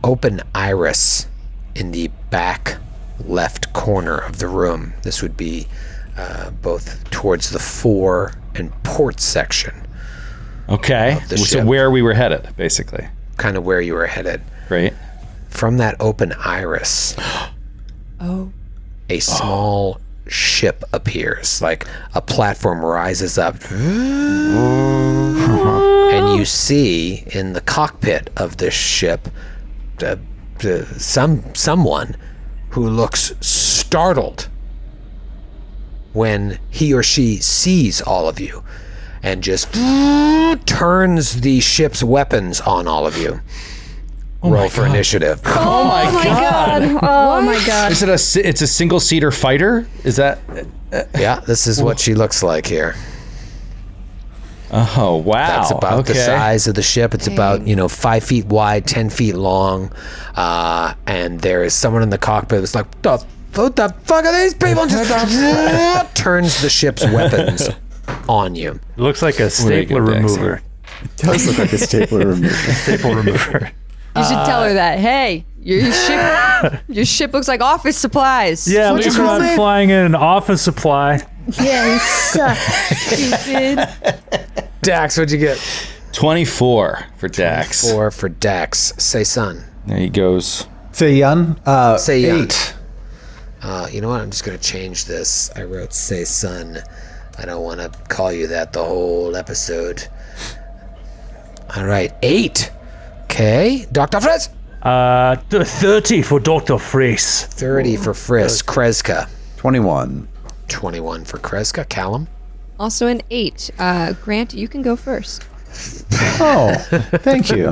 open iris in the back left corner of the room, this would be both towards the fore and port section. Okay. The So ship. where we were headed, basically. Kind of where you were headed. Great. From that open iris, a small ship appears, like a platform rises up. And you see in the cockpit of this ship someone who looks startled when he or she sees all of you and just turns the ship's weapons on all of you. Roll for initiative. Oh my god. Oh my god. Is it it's a single-seater fighter? Is that... Yeah, this is what she looks like here. Oh, wow. That's about the size of the ship. It's about, 5 feet wide, 10 feet long. And there is someone in the cockpit that's like, what the fuck are these people? Just turns the ship's weapons on you. It looks like a stapler remover. It does look like a stapler remover. Staple remover. You should tell her that. Hey, your ship looks like office supplies. Yeah, What'd you leave her call on me? flying in an office supply. Yeah, you suck, stupid. Dax, what'd you get? 24 for Dax. 4 for Dax. Say son. There he goes. Say Yun. Say Yun. 8. You know what? I'm just going to change this. I wrote say son. I don't want to call you that the whole episode. All right. 8. Okay. Dr. Frisk. 30 for Dr. Freese. 30 for Frisk. Kreska. 21. 21 for Kreska. Callum. Also an 8. Grant, you can go first. Oh, thank you.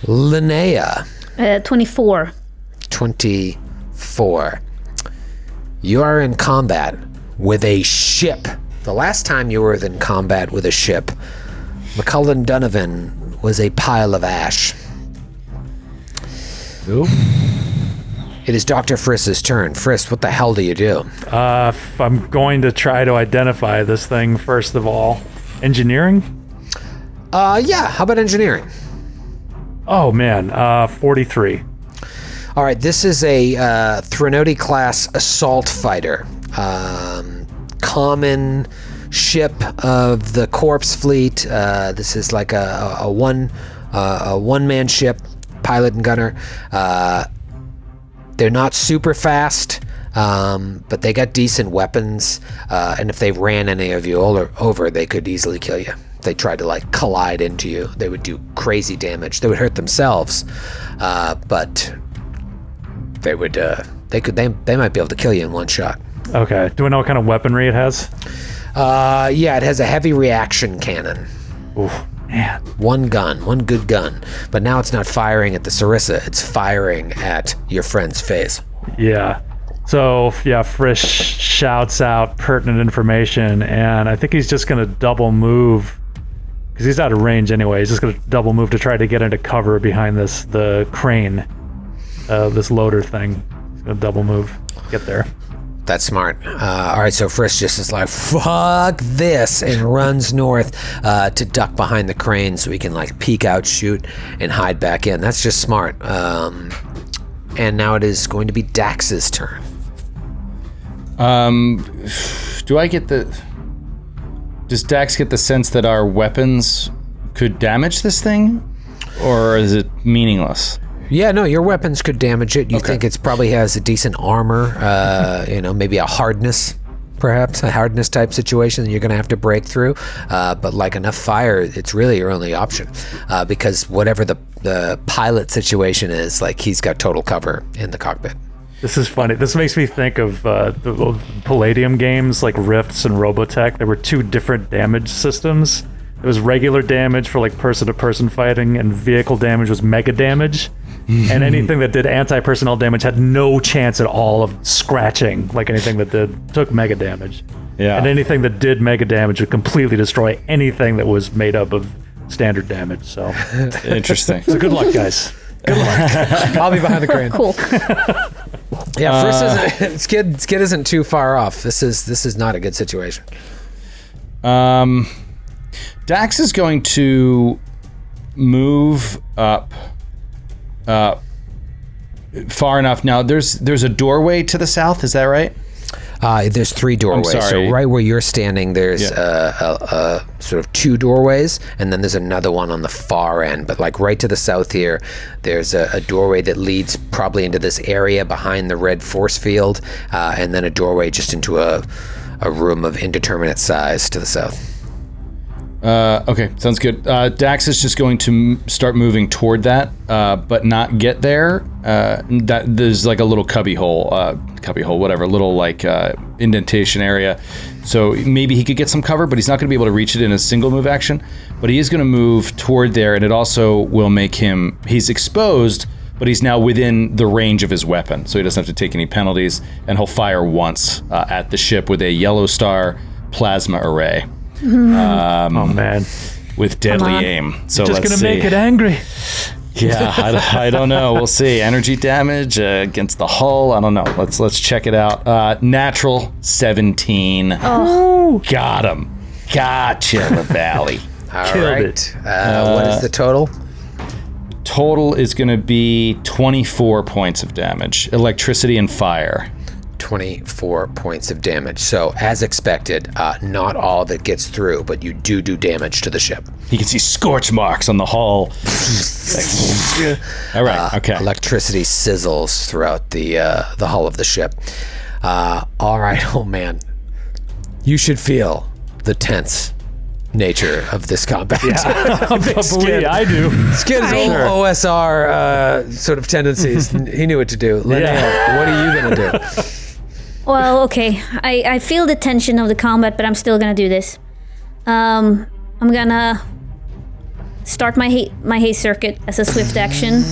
Linnea. 24. 24. You are in combat with a ship. The last time you were in combat with a ship, McCullen Donovan was a pile of ash. Who? It is Dr. Frisk's turn. Frisk, what the hell do you do? I'm going to try to identify this thing first of all. Engineering? Yeah, how about engineering? Oh man, 43. All right, this is a Threnody class assault fighter. Common ship of the Corpse Fleet. This is like a one-man ship, pilot and gunner. They're not super fast, but they got decent weapons. And if they ran any of you over, they could easily kill you. If they tried to collide into you, they would do crazy damage. They would hurt themselves, but they would. They might be able to kill you in one shot. Okay. Do we know what kind of weaponry it has? Yeah, it has a heavy reaction cannon. Ooh, man. One good gun. But now it's not firing at the Sarissa, it's firing at your friend's face. Yeah. So, yeah, Frisch shouts out pertinent information, and I think he's just going to double move, because he's out of range anyway. He's just going to double move to try to get into cover behind the crane, this loader thing. He's going to double move, get there. That's smart. All right, so Frisk just is like, fuck this, and runs north to duck behind the crane so he can peek out, shoot, and hide back in. That's just smart. And now it is going to be Dax's turn. Do I get does Dax get the sense that our weapons could damage this thing? Or is it meaningless? Yeah, no, your weapons could damage it. You think it probably has a decent armor, maybe a hardness, perhaps, a hardness type situation that you're going to have to break through. But enough fire, it's really your only option. Because whatever the pilot situation is, he's got total cover in the cockpit. This is funny. This makes me think of the old Palladium games like Rifts and Robotech. There were 2 different damage systems. There was regular damage for person-to-person fighting, and vehicle damage was mega damage. And anything that did anti-personnel damage had no chance at all of scratching, anything that took mega damage. Yeah. And anything that did mega damage would completely destroy anything that was made up of standard damage. So, Interesting. so good luck, guys. Good luck. I'll be behind the crane. Cool. Yeah, first Skid isn't too far off. This is not a good situation. Dax is going to move up far enough. Now, there's a doorway to the south. Is that right? There's 3 doorways. sorry. So right where you're standing, there's sort of 2 doorways, and then there's another one on the far end. But like right to the south here, there's a doorway that leads probably into this area behind the red force field, and then a doorway just into a room of indeterminate size to the south. Okay, sounds good. Dax is just going to start moving toward that, but not get there. That there's like a little cubby hole, whatever, little like indentation area. So maybe he could get some cover, but he's not going to be able to reach it in a single move action. But he is going to move toward there, and it also will make him. He's exposed, but he's now within the range of his weapon, so he doesn't have to take any penalties. And he'll fire once at the ship with a yellow star plasma array. Oh man, with deadly aim. So just let's gonna see. make it angry. Yeah, I don't know. We'll see. Energy damage against the hull. I don't know. Let's check it out. Natural 17. Oh, got him. Gotcha, LaValle. All Killed right. it. What is the total? Total is going to be 24 points of damage. Electricity and fire. 24 points of damage. So, as expected, not all of it gets through, but you do damage to the ship. You can see scorch marks on the hull. All right. Okay. Electricity sizzles throughout the hull of the ship. All right. Oh man, you should feel the tense nature of this combat. Believe I do. Skid's old OSR sort of tendencies. He knew what to do. Linnea, what are you gonna do? well, okay. I feel the tension of the combat, but I'm still gonna do this. I'm gonna start my haste circuit as a swift action.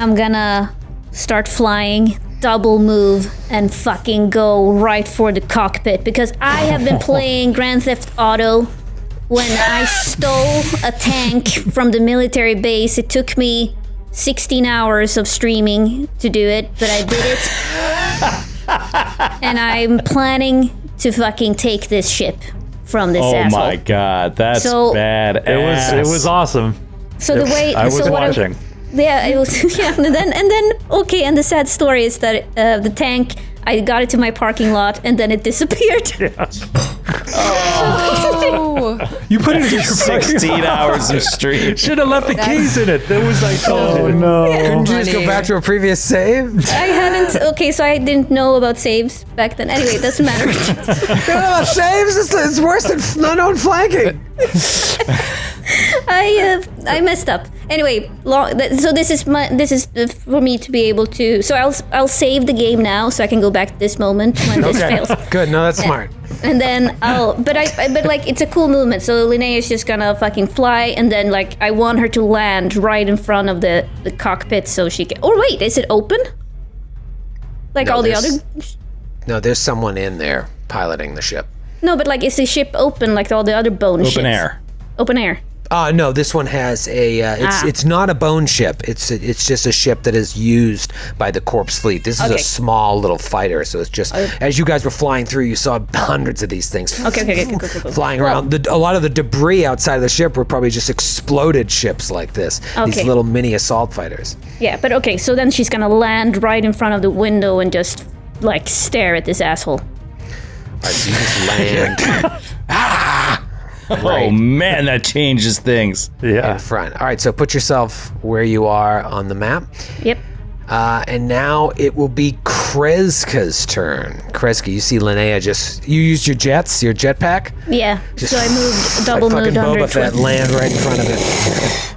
I'm gonna start flying, double move, and fucking go right for the cockpit, because I have been playing Grand Theft Auto. When I stole a tank from the military base, it took me 16 hours of streaming to do it, but I did it. And I'm planning to fucking take this ship from this asshole. Oh my god, that's badass. It was awesome. So the way I was so what watching. Yeah, it was. Yeah, and then okay. And the sad story is that the tank, I got it to my parking lot, and then it disappeared. You put it in your 16 hours of stream. Should have left the keys in it. That was I told you. no. Couldn't you just go back to a previous save? I hadn't. Okay, so I didn't know about saves back then. Anyway, it doesn't matter. Saves? It's worse than unknown flanking. I messed up. Anyway, so this is for me to be able to. So I'll save the game now, so I can go back to this moment when this fails. Good. No, that's smart. And then but like it's a cool movement. So Linnea is just gonna fucking fly, and then like I want her to land right in front of the cockpit so she can. Or wait, is it open? Like No, all the there's- other. No, there's someone in there piloting the ship. No, but like is the ship open like all the other bone ships? Open air. Open air. No, this one has a. It's not a bone ship. It's just a ship that is used by the corpse fleet. This is a Okay. small little fighter, so it's just as you guys were flying through, you saw hundreds of these things. Okay, cool. Flying around. A lot of the debris outside of the ship were probably just exploded ships like this. These Okay. little mini assault fighters. Yeah, but okay, so then she's gonna land right in front of the window and just like stare at this asshole. All right, so you just land Oh man, that changes things. Yeah. in front. All right, so put yourself where you are on the map. Yep. And now it will be Kreska's turn. Kreska, you see Linnea you used your jetpack? Yeah. Just So I moved double like moved fucking under Boba Fett, land right in front of it.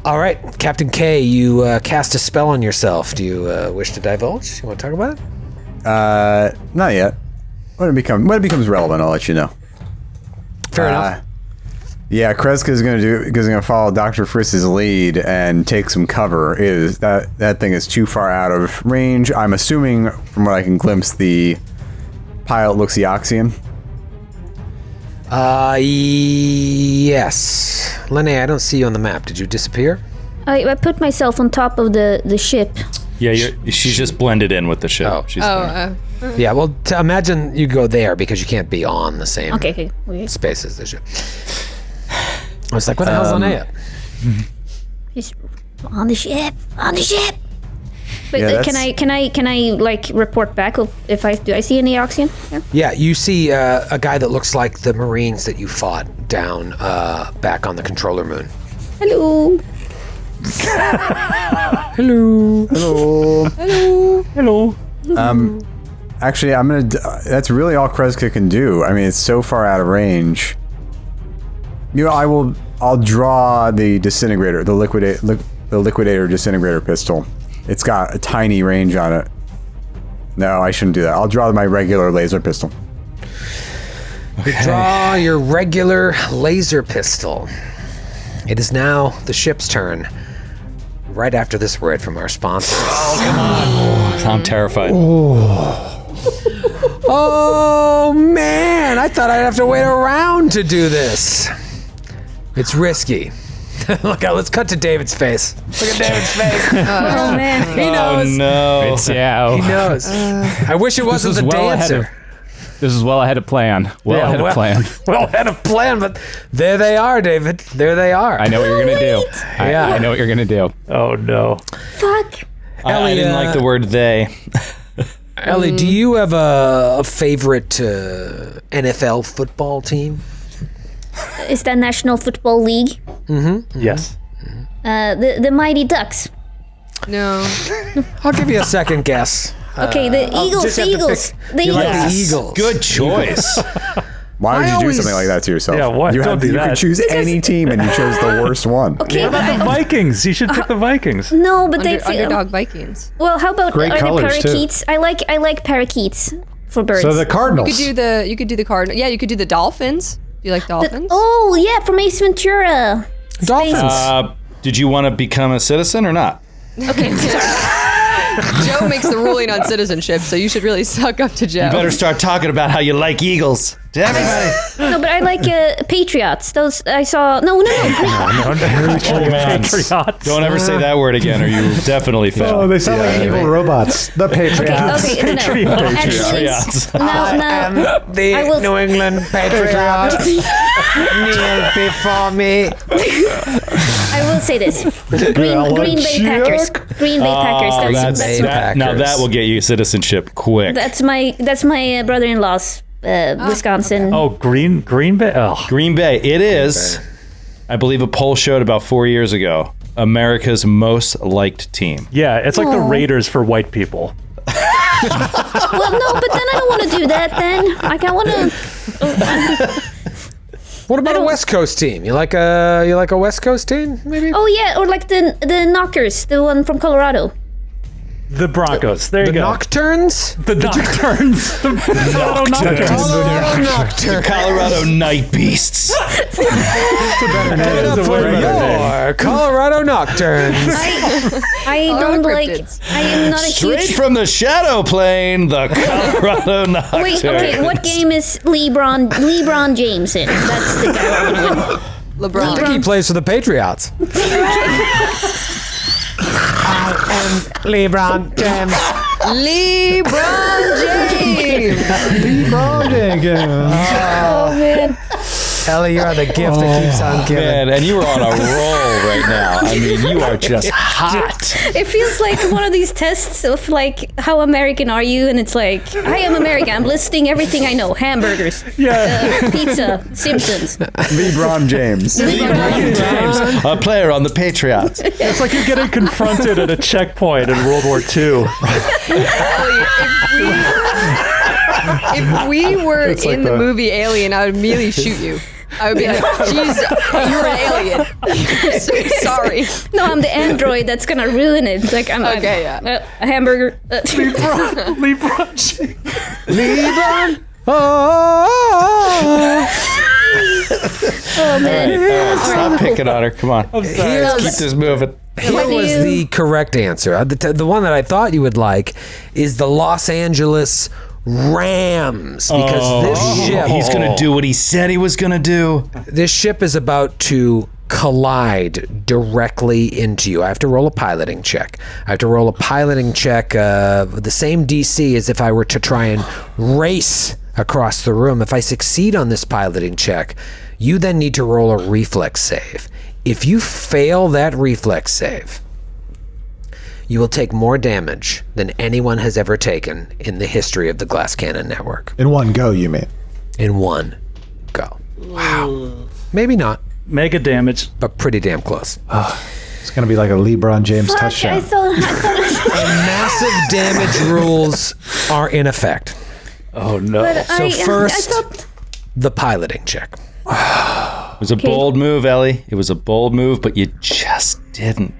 All right, Captain K, you cast a spell on yourself. Do you wish to divulge? You want to talk about it? Not yet. When it becomes relevant, I'll let you know. Fair enough. Yeah, Kreska's gonna follow Dr. Friss's lead and take some cover. That thing is too far out of range. I'm assuming, from what I can glimpse, the pilot looks Eoxian. Yes. Linnea, I don't see you on the map. Did you disappear? I put myself on top of the ship. Yeah, she's just blended in with the ship. Oh. She's there. Yeah, well, imagine you go there because you can't be on the same Okay. space as the ship. I was like, what the hell's Linnea? He's on the ship. On the ship. But Yeah, can I like report back if I see any Eoxian? Yeah. Yeah, you see a guy that looks like the Marines that you fought down back on the controller moon. Hello. Hello. Hello. Actually, I'm gonna. That's really all Kreska can do. I mean, it's so far out of range. You know, I'll draw the disintegrator, the liquidator disintegrator pistol. It's got a tiny range on it. No, I shouldn't do that. I'll draw my regular laser pistol. Draw your regular laser pistol. It is now the ship's turn. Right after this word from our sponsors. I'm terrified. Oh man, I thought I'd have to wait around to do this. It's risky. Look out, let's cut to David's face. Look at David's face. Oh man. He knows. Oh no. It's yeah. He knows. I wish it wasn't the dancer. This is well ahead of plan. Well ahead of plan. Well ahead of plan, but there they are, David. There they are. I know what you're gonna do. Yeah. I know what you're gonna do. Oh no. Fuck. I didn't like the word they. Ellie, do you have a favorite NFL football team? Is that National Football League? Yes. The Mighty Ducks. No. I'll give you a second guess. Okay, the Eagles. just The have to Eagles. pick- The You like Eagles. the Eagles. Good choice. Why would I you always- do something like that to yourself? Yeah, what? You, Don't do you that. could choose any team, and you chose the worst one. Okay, What about the Vikings? You should pick the Vikings. no, but they Underdog Vikings. Well, how about Great are the colors, too. parakeets? I like parakeets for birds. So the Cardinals. You could do the Cardinals. Yeah, you could do the Dolphins. Do you like Dolphins? Oh yeah, from Ace Ventura. Dolphins. Did you want to become a citizen or not? Okay, Joe makes the ruling on citizenship, so you should really suck up to Joe. You better start talking about how you like eagles to everybody. no, but I like patriots. Those I saw. No. Patriots. Don't ever say that word again, or you definitely fail. Oh, they sound like evil robots. The Patriots. Okay, no. Actually, Patriots. now, The I will- New England Patriots kneel before me. I will say this: Green Bay Packers. Green Bay Packers. Now that will get you citizenship quick. That's my brother-in-law's Wisconsin. Oh, Green Bay. Oh, Green Bay. It is, I believe a poll showed about 4 years ago, America's most liked team. yeah. It's like the Aw. Raiders for white people. Well, no, but then I don't want to do that. Then like I want to. What about a West Coast team? You like a West Coast team, maybe? Oh yeah, or like the Knockers, the one from Colorado. The Broncos. There you the go. Nocturnes? The Nocturnes. The Colorado Nocturnes. Colorado Nocturne. Colorado Night Beasts. Give it up for your Colorado Nocturnes. I don't like. cryptids. I am not a Straight huge. from the shadow plane, the Colorado Nocturnes. Wait, okay. What game is LeBron James in? That's the guy I want to win. LeBron. I think he plays for the Patriots. I am LeBron James. LeBron James. Oh man. Ellie, you are the gift that keeps on giving. Man, and you are on a roll right now. I mean, you are just hot. It feels like one of these tests of like how American are you, and it's like I am American. I'm listing everything I know: hamburgers, pizza, Simpsons. LeBron James. LeBron James, a player on the Patriots. It's like you're getting confronted at a checkpoint in World War II. If we were It's like in the the- movie Alien, I would immediately shoot you. I would be like, "Jeez, you're an alien." Sorry. No, I'm the android that's gonna ruin it. Like I'm Okay, a hamburger. LeBron James. LeBron. Oh. Oh man. All right, stop picking on her. Come on. Here's, Keep this moving. here What do was you- the correct answer. The one that I thought you would like is the Los Angeles Rams, because this ship He's going to do what he said he was going to do. this ship is about to collide directly into you. I have to roll a piloting check. I have to roll a piloting check the same DC as if I were to try and race across the room. If I succeed on this piloting check, you then need to roll a reflex save. If you fail that reflex save, you will take more damage than anyone has ever taken in the history of the Glass Cannon Network. In one go, you mean? In one go. Wow. Maybe not, Mega damage. but pretty damn close. It's going to be like a LeBron James Fuck, touchdown. I thought Massive damage rules are in effect. Oh no. So I first, thought the piloting check. It was a bold move, Ellie. It was a bold move, but you just didn't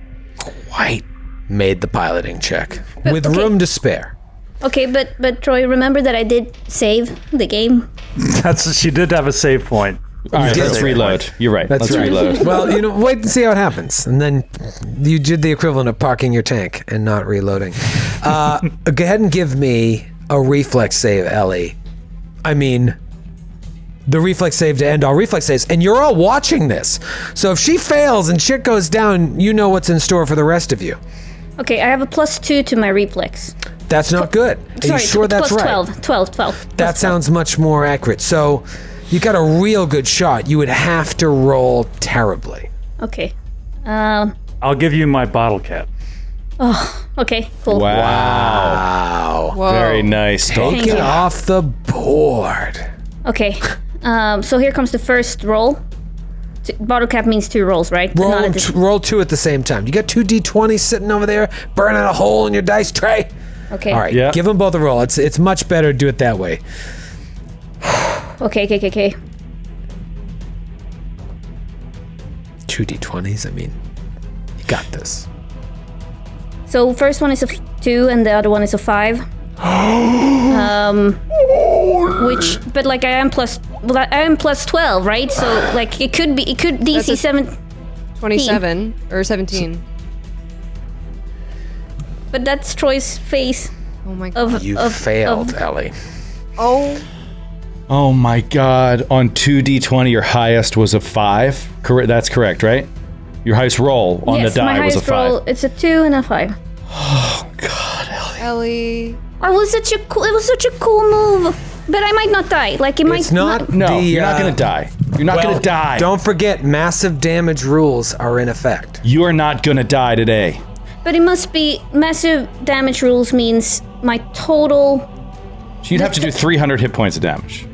quite. Made the piloting check with okay. room to spare. okay, but Troy, remember that I did save the game. She did have a save point. All right, did let's say reload. You're right. That's let's right. reload. Well, wait and see how it happens. And then you did the equivalent of parking your tank and not reloading. Go ahead and give me a reflex save, Ellie. I mean, the reflex save to end all reflex saves. And you're all watching this. So if she fails and shit goes down, you know what's in store for the rest of you. Okay, I have a +2 to my reflex. That's not good. Are Sorry, you sure that's plus right? 12. That sounds much more accurate. So you got a real good shot. You would have to roll terribly. Okay. I'll give you my bottle cap. Okay, cool. Wow. Wow. Very nice. Take Thank it you. off the board. Okay. So here comes the first roll. Bottle cap means 2 rolls, right? Not a Roll 2 at the same time. You got 2 d20s sitting over there, burning a hole in your dice tray. Okay. All right, Yeah. give them both a roll. It's much better to do it that way. Okay. 2 d20s. I mean, you got this. So first one is a 2 and the other one is a 5. But like I am plus 12, right? So like it could DC a- 7, 27 or 17. but that's Troy's face Oh my god. of You of, failed, of- Ellie. Oh, Oh my God. On 2d20, your highest was a 5. Correct. That's correct, right? Your highest roll on yes, the my die was a highest 5. roll, it's a 2 and a 5. Ellie. It was such a cool move, but I might not die. Like it might It's not. No, the, you're not going to die. You're not going to die. Don't forget, massive damage rules are in effect. You are not going to die today. But it must be massive damage rules means my total. So you'd have to do 300 hit points of damage.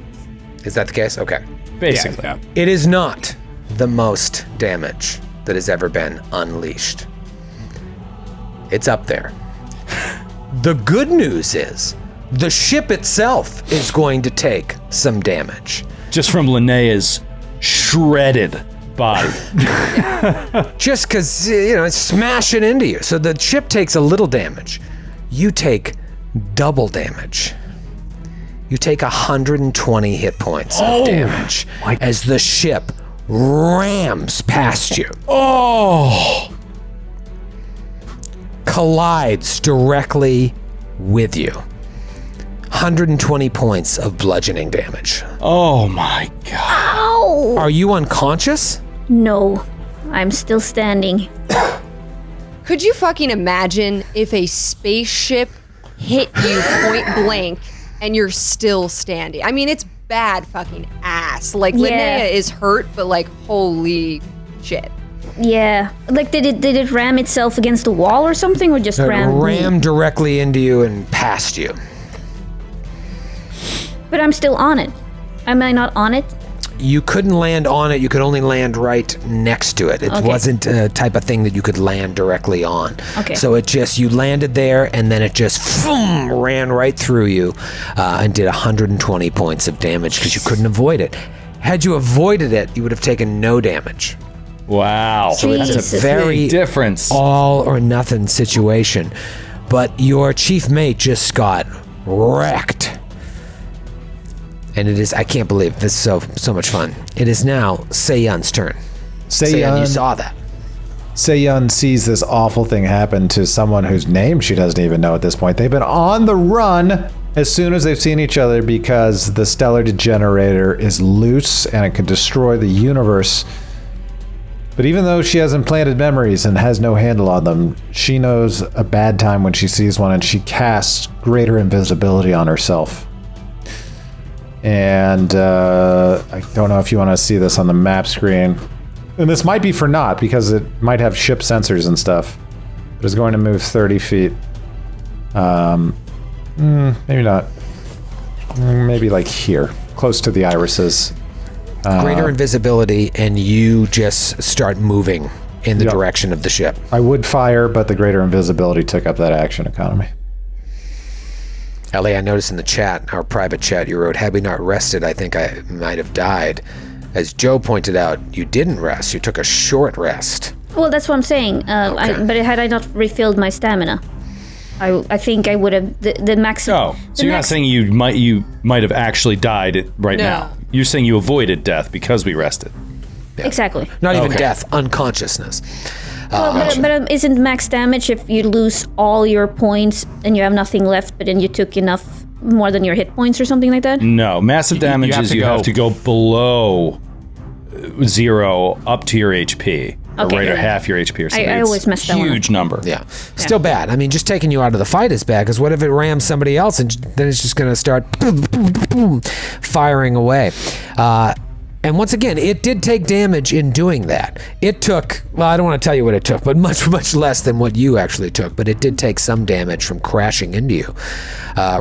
Is that the case? Okay. Basically. Yeah. It is not the most damage that has ever been unleashed. It's up there. The good news is the ship itself is going to take some damage. Just from Linnea's shredded body. Just because, it's smashing into you. So the ship takes a little damage. You take double damage. You take 120 hit points of damage as the ship rams past you. Oh! Collides directly with you. 120 points of bludgeoning damage. Oh my God. Ow! Are you unconscious? No, I'm still standing. Could you fucking imagine if a spaceship hit you point blank and you're still standing? I mean, it's bad fucking ass. Like, Yeah. Linnea is hurt, but like, holy shit. Yeah, like did it ram itself against the wall or something, or just It ram? rammed directly into you and past you. But I'm still on it. Am I not on it? You couldn't land on it. You could only land right next to it. It Okay. wasn't a type of thing that you could land directly on. Okay. So you landed there, and then it just ran right through you and did 120 points of damage because you couldn't avoid it. Had you avoided it, you would have taken no damage. Wow. So it's a It's a very Big difference. all or nothing situation. But your chief mate just got wrecked. And it is, I can't believe this is so much fun. It is now Seiyun's turn. Seiyun, you saw that. Seiyun sees this awful thing happen to someone whose name she doesn't even know at this point. They've been on the run as soon as they've seen each other because the stellar degenerator is loose and it can destroy the universe. But even though she has implanted memories and has no handle on them, she knows a bad time when she sees one, and she casts greater invisibility on herself. And I don't know if you want to see this on the map screen. And this might be for naught, because it might have ship sensors and stuff. but is going to move 30 feet. Maybe not. Maybe like here, close to the irises. Greater invisibility, and you just start moving in the direction of the ship. I would fire, but the greater invisibility took up that action economy. Ellie, I noticed in the chat, our private chat, you wrote, had we not rested, I think I might have died. As Joe pointed out, you didn't rest. You took a short rest. Well, that's what I'm saying. But had I not refilled my stamina, I think I would have the max. Oh, so you're not saying you might have actually died right now. You're saying you avoided death because we rested. Yeah. Exactly. Not even death, unconsciousness. But isn't max damage if you lose all your points and you have nothing left, but then you took enough more than your hit points or something like that? No, massive damage is you have to go below 0 up to your HP. Okay, or half your HP or something. I always mess that one up. Huge number. Yeah. Still bad. I mean, just taking you out of the fight is bad, because what if it rams somebody else and then it's just going to start boom, boom, boom, firing away. And once again, it did take damage in doing that. It took, well, I don't want to tell you what it took, but much, much less than what you actually took. But it did take some damage from crashing into you.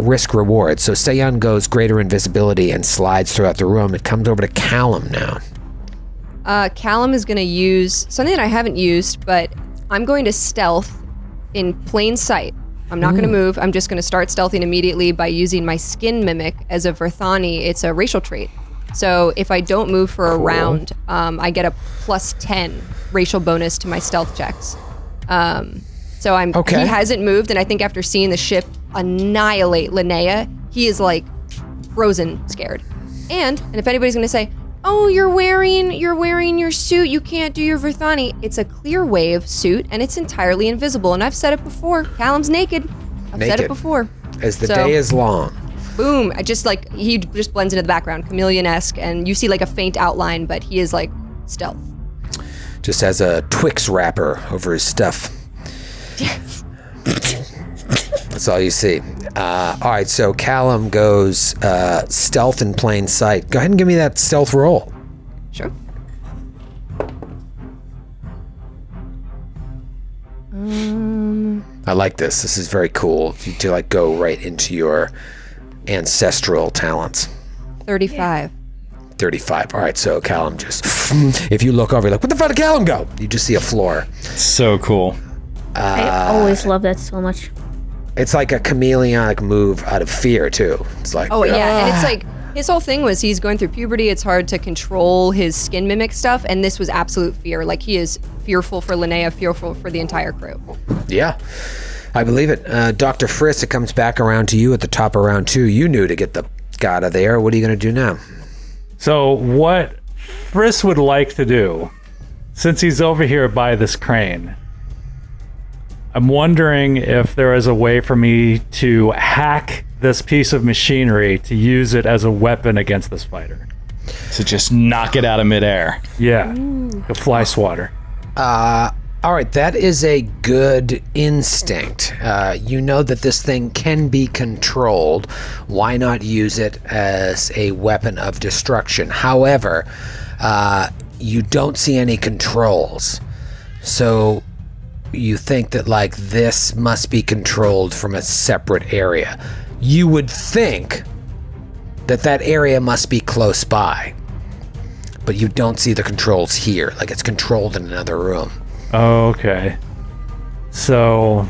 Risk reward. So Sayan goes greater invisibility and slides throughout the room. It comes over to Callum now. Callum is going to use something that I haven't used, but I'm going to stealth in plain sight. I'm not going to move. I'm just going to start stealthing immediately by using my skin mimic as a Verthani. It's a racial trait. So if I don't move for a round, I get a +10 racial bonus to my stealth checks. So he hasn't moved, and I think after seeing the ship annihilate Linnea, he is like frozen scared. And if anybody's going to say, oh, you're wearing your suit, you can't do your Verthani. It's a clear wave suit, and it's entirely invisible. And I've said it before. Callum's naked. I've said it before. As the day is long. Boom. He just blends into the background, chameleon-esque, and you see like a faint outline, but he is like stealth. Just has a Twix wrapper over his stuff. Yes. That's all you see. All right, so Callum goes stealth in plain sight. Go ahead and give me that stealth roll. Sure. I like this. This is very cool to like go right into your ancestral talents. 35. 35. All right, so Callum just, if you look over, you're like, what the fuck did Callum go? You just see a floor. So cool. I always love that so much. It's like a chameleonic move out of fear, too. It's like, oh, yeah. And it's like, his whole thing was he's going through puberty. It's hard to control his skin mimic stuff. And this was absolute fear. Like, he is fearful for Linnea, fearful for the entire crew. Yeah, I believe it. Dr. Friss, it comes back around to you at the top of round 2. You knew to get the god of there. What are you going to do now? So what Friss would like to do, since he's over here by this crane, I'm wondering if there is a way for me to hack this piece of machinery to use it as a weapon against this fighter. So just knock it out of midair. Yeah, a fly swatter. All right, that is a good instinct. You know that this thing can be controlled. Why not use it as a weapon of destruction? However, you don't see any controls. So you think that like this must be controlled from a separate area. You would think that that area must be close by, but you don't see the controls here. Like it's controlled in another room. Okay. So,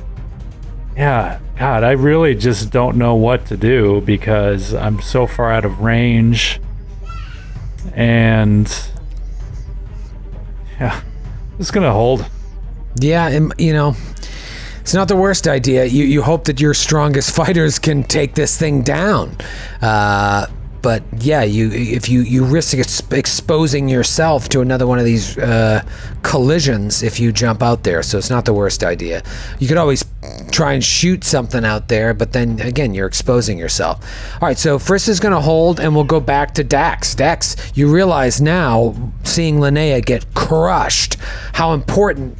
yeah, God, I really just don't know what to do because I'm so far out of range. And yeah, I'm just gonna hold. Yeah, and you know, it's not the worst idea. You hope that your strongest fighters can take this thing down. But yeah, if you risk exposing yourself to another one of these collisions if you jump out there, so it's not the worst idea. You could always try and shoot something out there, but then again, you're exposing yourself. All right, so Friss is going to hold, and we'll go back to Dax. Dax, you realize now, seeing Linnea get crushed, how important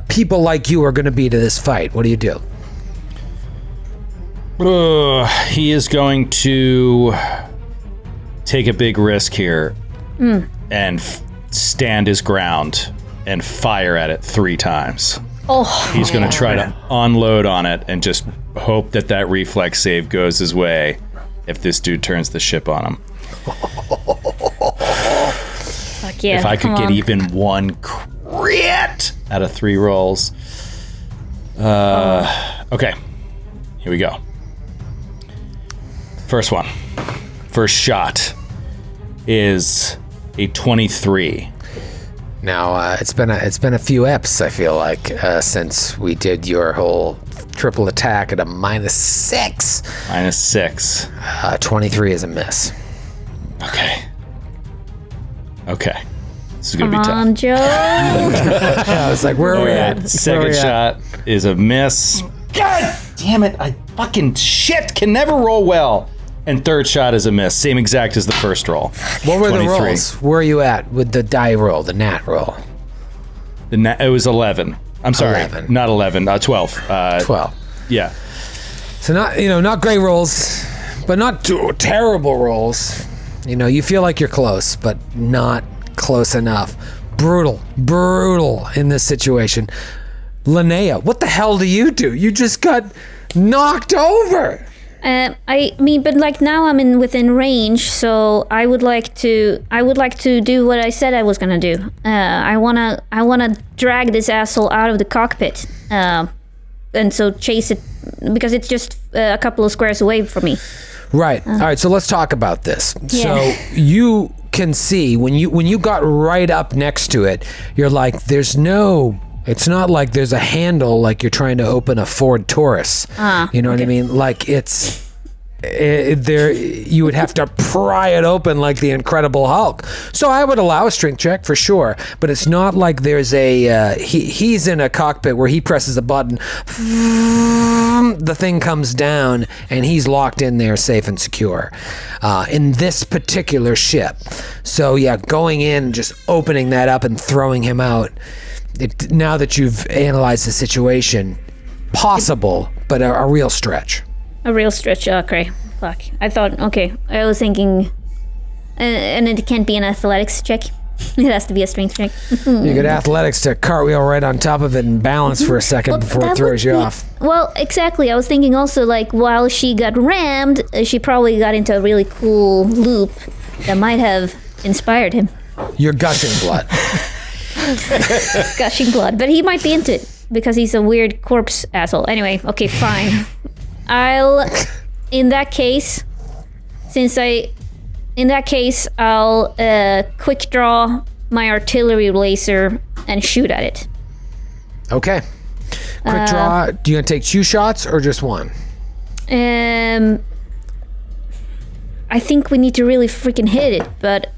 people like you are going to be to this fight. What do you do? He is going to take a big risk here and stand his ground and fire at it 3 times. He's going to try to unload on it and just hope that reflex save goes his way if this dude turns the ship on him. Fuck yeah. If I could get even one crit out of 3 rolls. Okay. Here we go. First one. First shot is a 23. Now it's been a few eps, I feel like, since we did your whole triple attack at a -6. -6. 23 is a miss. Okay. This is gonna be Come tough. on, Joe. I was like, where are we at? Second shot is a miss. God damn it! I fucking shit can never roll well. And third shot is a miss, same exact as the first roll. What were 23. the rolls? Where are you at with the die roll, the nat roll? It was 11. I'm sorry, 11. not 11. 12. 12. Yeah. So not great rolls, but not terrible rolls. You feel like you're close, but not close enough. Brutal in this situation. Linnea, what the hell do? You just got knocked over. I mean, but like now I'm within range, so I would like to do what I said I was gonna do. I wanna drag this asshole out of the cockpit, and so chase it because it's just a couple of squares away from me. Right. All right. So let's talk about this. Yeah. So you can see when you got right up next to it, you're like, it's not like there's a handle like you're trying to open a Ford Taurus. You know what I mean? Like you would have to pry it open like the Incredible Hulk. So I would allow a strength check for sure, but it's not like there's he's in a cockpit where he presses a button, the thing comes down, and he's locked in there safe and secure in this particular ship. So yeah, going in, just opening that up and throwing him out. Now that you've analyzed the situation, possible, but a real stretch. A real stretch. Okay. Fuck. I was thinking, and it can't be an athletics check. It has to be a strength check. You get athletics to cartwheel right on top of it and balance for a second before it throws you off. Well, exactly. I was thinking also, like, while she got rammed, she probably got into a really cool loop that might have inspired him. You're gushing blood. Gushing blood. But he might be into it because he's a weird corpse asshole. Anyway, okay, fine. In that case, I'll quick draw my artillery laser and shoot at it. Okay. Quick draw. Do you want to take 2 shots or just 1? I think we need to really freaking hit it, but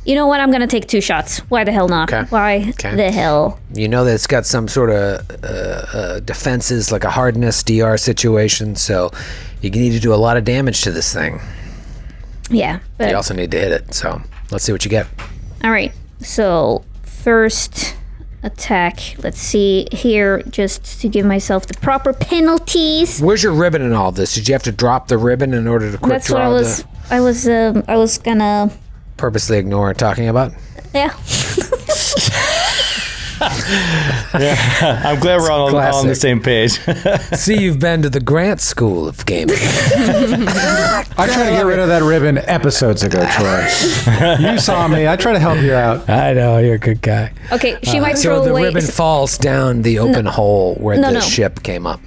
you know what? I'm gonna take 2 shots. Why the hell not? Okay. Why the hell? You know that it's got some sort of defenses, like a hardness DR situation, so you need to do a lot of damage to this thing. Yeah, but You also need to hit it, so let's see what you get. all right. So first attack. Let's see here, just to give myself the proper penalties. Where's your ribbon in all this? Did you have to drop the ribbon in order to quick That's what draw I was gonna. purposely ignore talking about? Yeah. I'm glad we're all on the same page. See, you've been to the Grant School of Gaming. I tried to get rid of that ribbon episodes ago, Troy. You saw me. I try to help you out. I know, you're a good guy. Okay, she might So throw the away. ribbon falls down the open hole where No, the no. ship came up.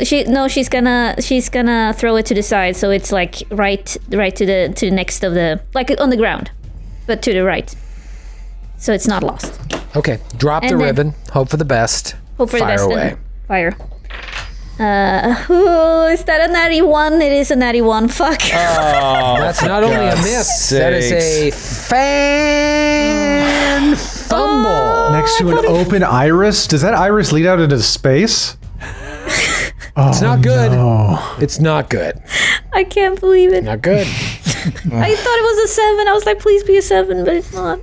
She's gonna throw it to the side, so it's like right to the next of the, like on the ground, but to the right, so it's not lost. Okay, drop the And then- ribbon. Hope for the best. Hope for Fire the best. away. And fire. Is that a natty 1? It is a natty 1. Fuck. That's not only a miss. That is a fan fumble. Next to an open iris? Does that iris lead out into space? It's not good. It's not good. I can't believe it. Not good. I thought it was a 7. I was like, please be a 7, but it's not.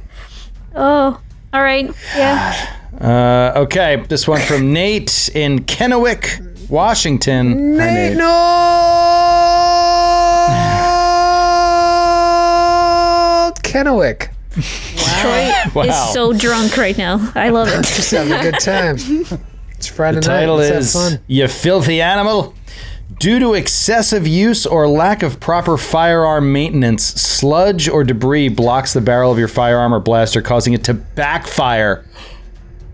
Oh, all right. Yeah. Okay, this one from Nate in Kennewick, Washington. Nate, no! Kennewick. Troy is so drunk right now. I love it. Just having a good time. It's Friday The night. title Let's have is fun. You Filthy Animal. Due to excessive use or lack of proper firearm maintenance, sludge or debris blocks the barrel of your firearm or blaster, causing it to backfire,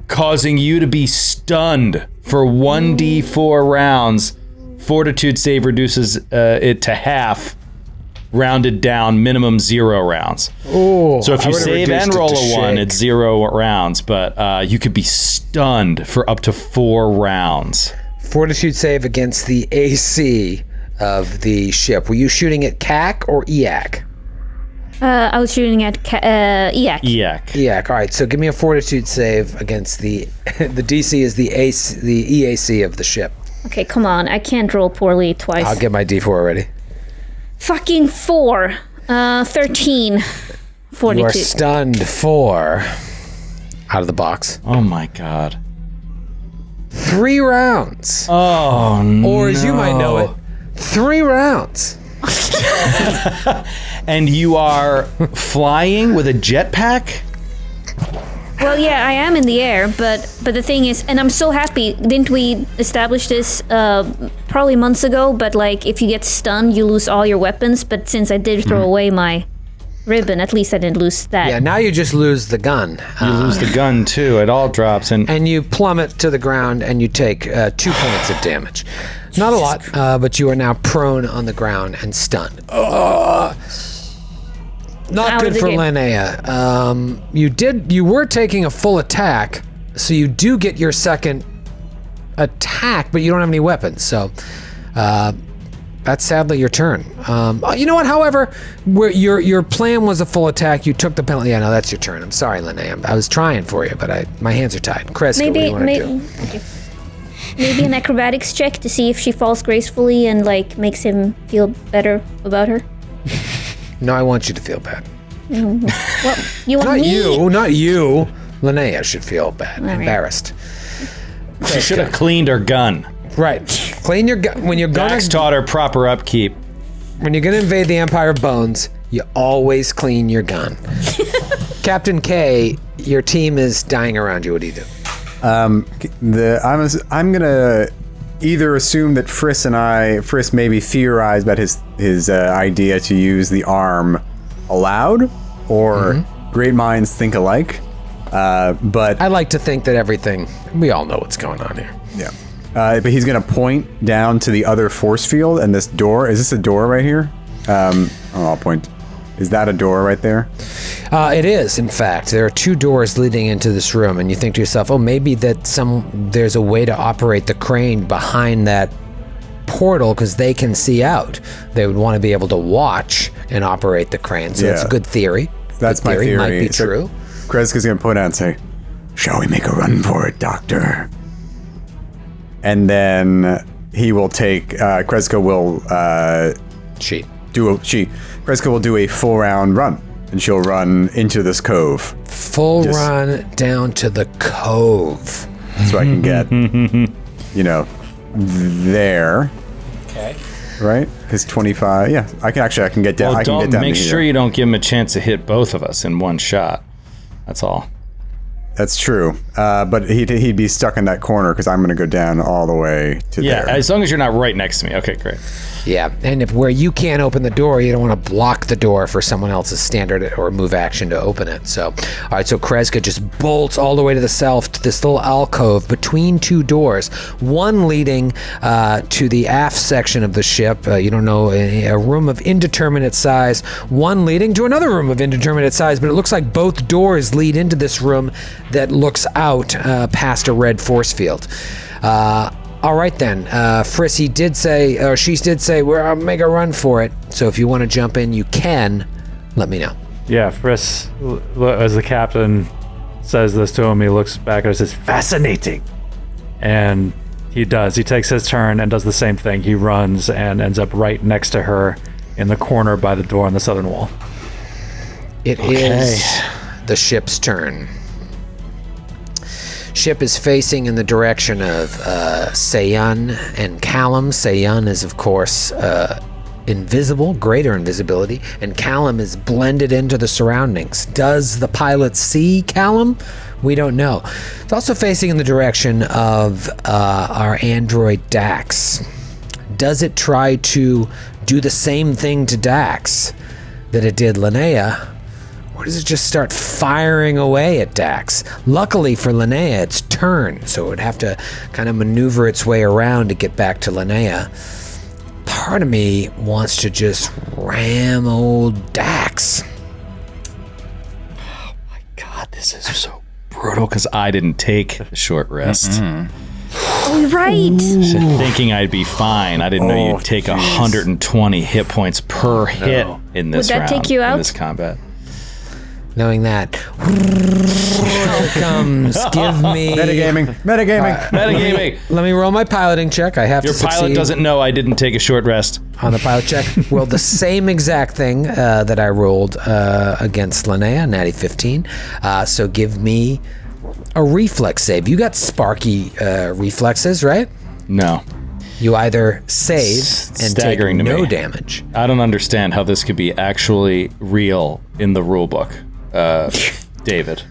causing you to be stunned for 1d4 rounds. Fortitude save reduces it to half, rounded down, minimum 0 rounds. Ooh, So if you save and roll a 1, shake. it's 0 rounds, but you could be stunned for up to 4 rounds. Fortitude save against the AC of the ship. Were you shooting at CAC or EAC? I was shooting at EAC. EAC. EAC. All right. So give me a fortitude save against the the DC is the EAC of the ship. Okay, come on. I can't roll poorly twice. I'll get my D4 ready. Fucking 4. 13. You are 42. stunned 4 out of the box. Oh my god. 3 rounds. Oh no. Or as you might know it, 3 rounds. And you are flying with a jetpack? Well, yeah, I am in the air, but the thing is, and I'm so happy. Didn't we establish this probably months ago? But like, if you get stunned, you lose all your weapons. But since I did throw away my ribbon, at least I didn't lose that. Yeah, now you just lose the gun. You lose the gun too. It all drops And you plummet to the ground and you take 2 points of damage. Not a lot, but you are now prone on the ground and stunned. Not Out good of the for game. Linnea. You were taking a full attack, so you do get your second attack, but you don't have any weapons. So that's sadly your turn. You know what? However, your plan was a full attack. You took the penalty. Yeah, no, that's your turn. I'm sorry, Linnea. I was trying for you, but my hands are tied. Kreska, what do you want to do? Thank you. Maybe an acrobatics check to see if she falls gracefully and like makes him feel better about her. No, I want you to feel bad. Well, you want Not me? you, not you. Linnea should feel bad, right. embarrassed. She should have cleaned her gun. Right. Clean your gun. When you're Dax gonna taught her proper upkeep. when you're gonna invade the Empire of Bones, you always clean your gun. Captain K, your team is dying around you. What do you do? I'm gonna either assume that Friss maybe theorized about his idea to use the arm aloud, or great minds think alike. But I like to think that we all know what's going on here. yeah, but he's gonna point down to the other force field and this door. Is this a door right here? I'll point. Is that a door right there? It is, in fact. There are 2 doors leading into this room, and you think to yourself, oh, maybe there's a way to operate the crane behind that portal because they can see out. They would want to be able to watch and operate the crane, so that's a good theory. That's Good my theory. Might be So true. Kreska's gonna point out and say, "Shall we make a run for it, Doctor?" And then he will take. Kreska will Kreska will do a full round run, and she'll run into this cove Full run down to the cove. so I can get, there. Okay. Right? Because 25. Yeah, I can get down. Well, I can get down make to sure here. you don't give him a chance to hit both of us in one shot. That's all. That's true. But he'd be stuck in that corner because I'm going to go down all the way to Yeah, there. as long as you're not right next to me. Okay, great. Yeah, and if where you can't open the door, you don't want to block the door for someone else's standard or move action to open it. So, all right, so Kreska just bolts all the way to the south to this little alcove between 2 doors, one leading to the aft section of the ship. You don't know, a room of indeterminate size, one leading to another room of indeterminate size, but it looks like both doors lead into this room that looks out past a red force field. All right then, Friss, she did say, we'll make a run for it. So if you want to jump in, you can. Let me know. Yeah, Friss, as the captain says this to him, he looks back and says, "Fascinating." And he does. He takes his turn and does the same thing. He runs and ends up right next to her in the corner by the door on the southern wall. It is the ship's turn. Ship is facing in the direction of Sayun and Callum. Sayun is, of course, invisible, greater invisibility, and Callum is blended into the surroundings. Does the pilot see Callum? We don't know. It's also facing in the direction of our android Dax. Does it try to do the same thing to Dax that it did Linnea? Or does it just start firing away at Dax? Luckily for Linnea, it's turn, so it would have to kind of maneuver its way around to get back to Linnea. Part of me wants to just ram old Dax. Oh my God, this is so brutal because I didn't take a short rest. Oh, right. Thinking I'd be fine. I didn't know you'd take 120 hit points per hit in this Would that round, take you out? in this combat. Knowing that, here it comes. Give me Metagaming. Metagaming. Let me roll my piloting check. I have Your to pilot succeed doesn't know I didn't take a short rest. on the pilot check. Well, the same exact thing that I rolled against Linnea, natty 15. So give me a reflex save. You got sparky reflexes, right? No. You either save and take Staggering to no me. damage. I don't understand how this could be actually real in the rule book. David.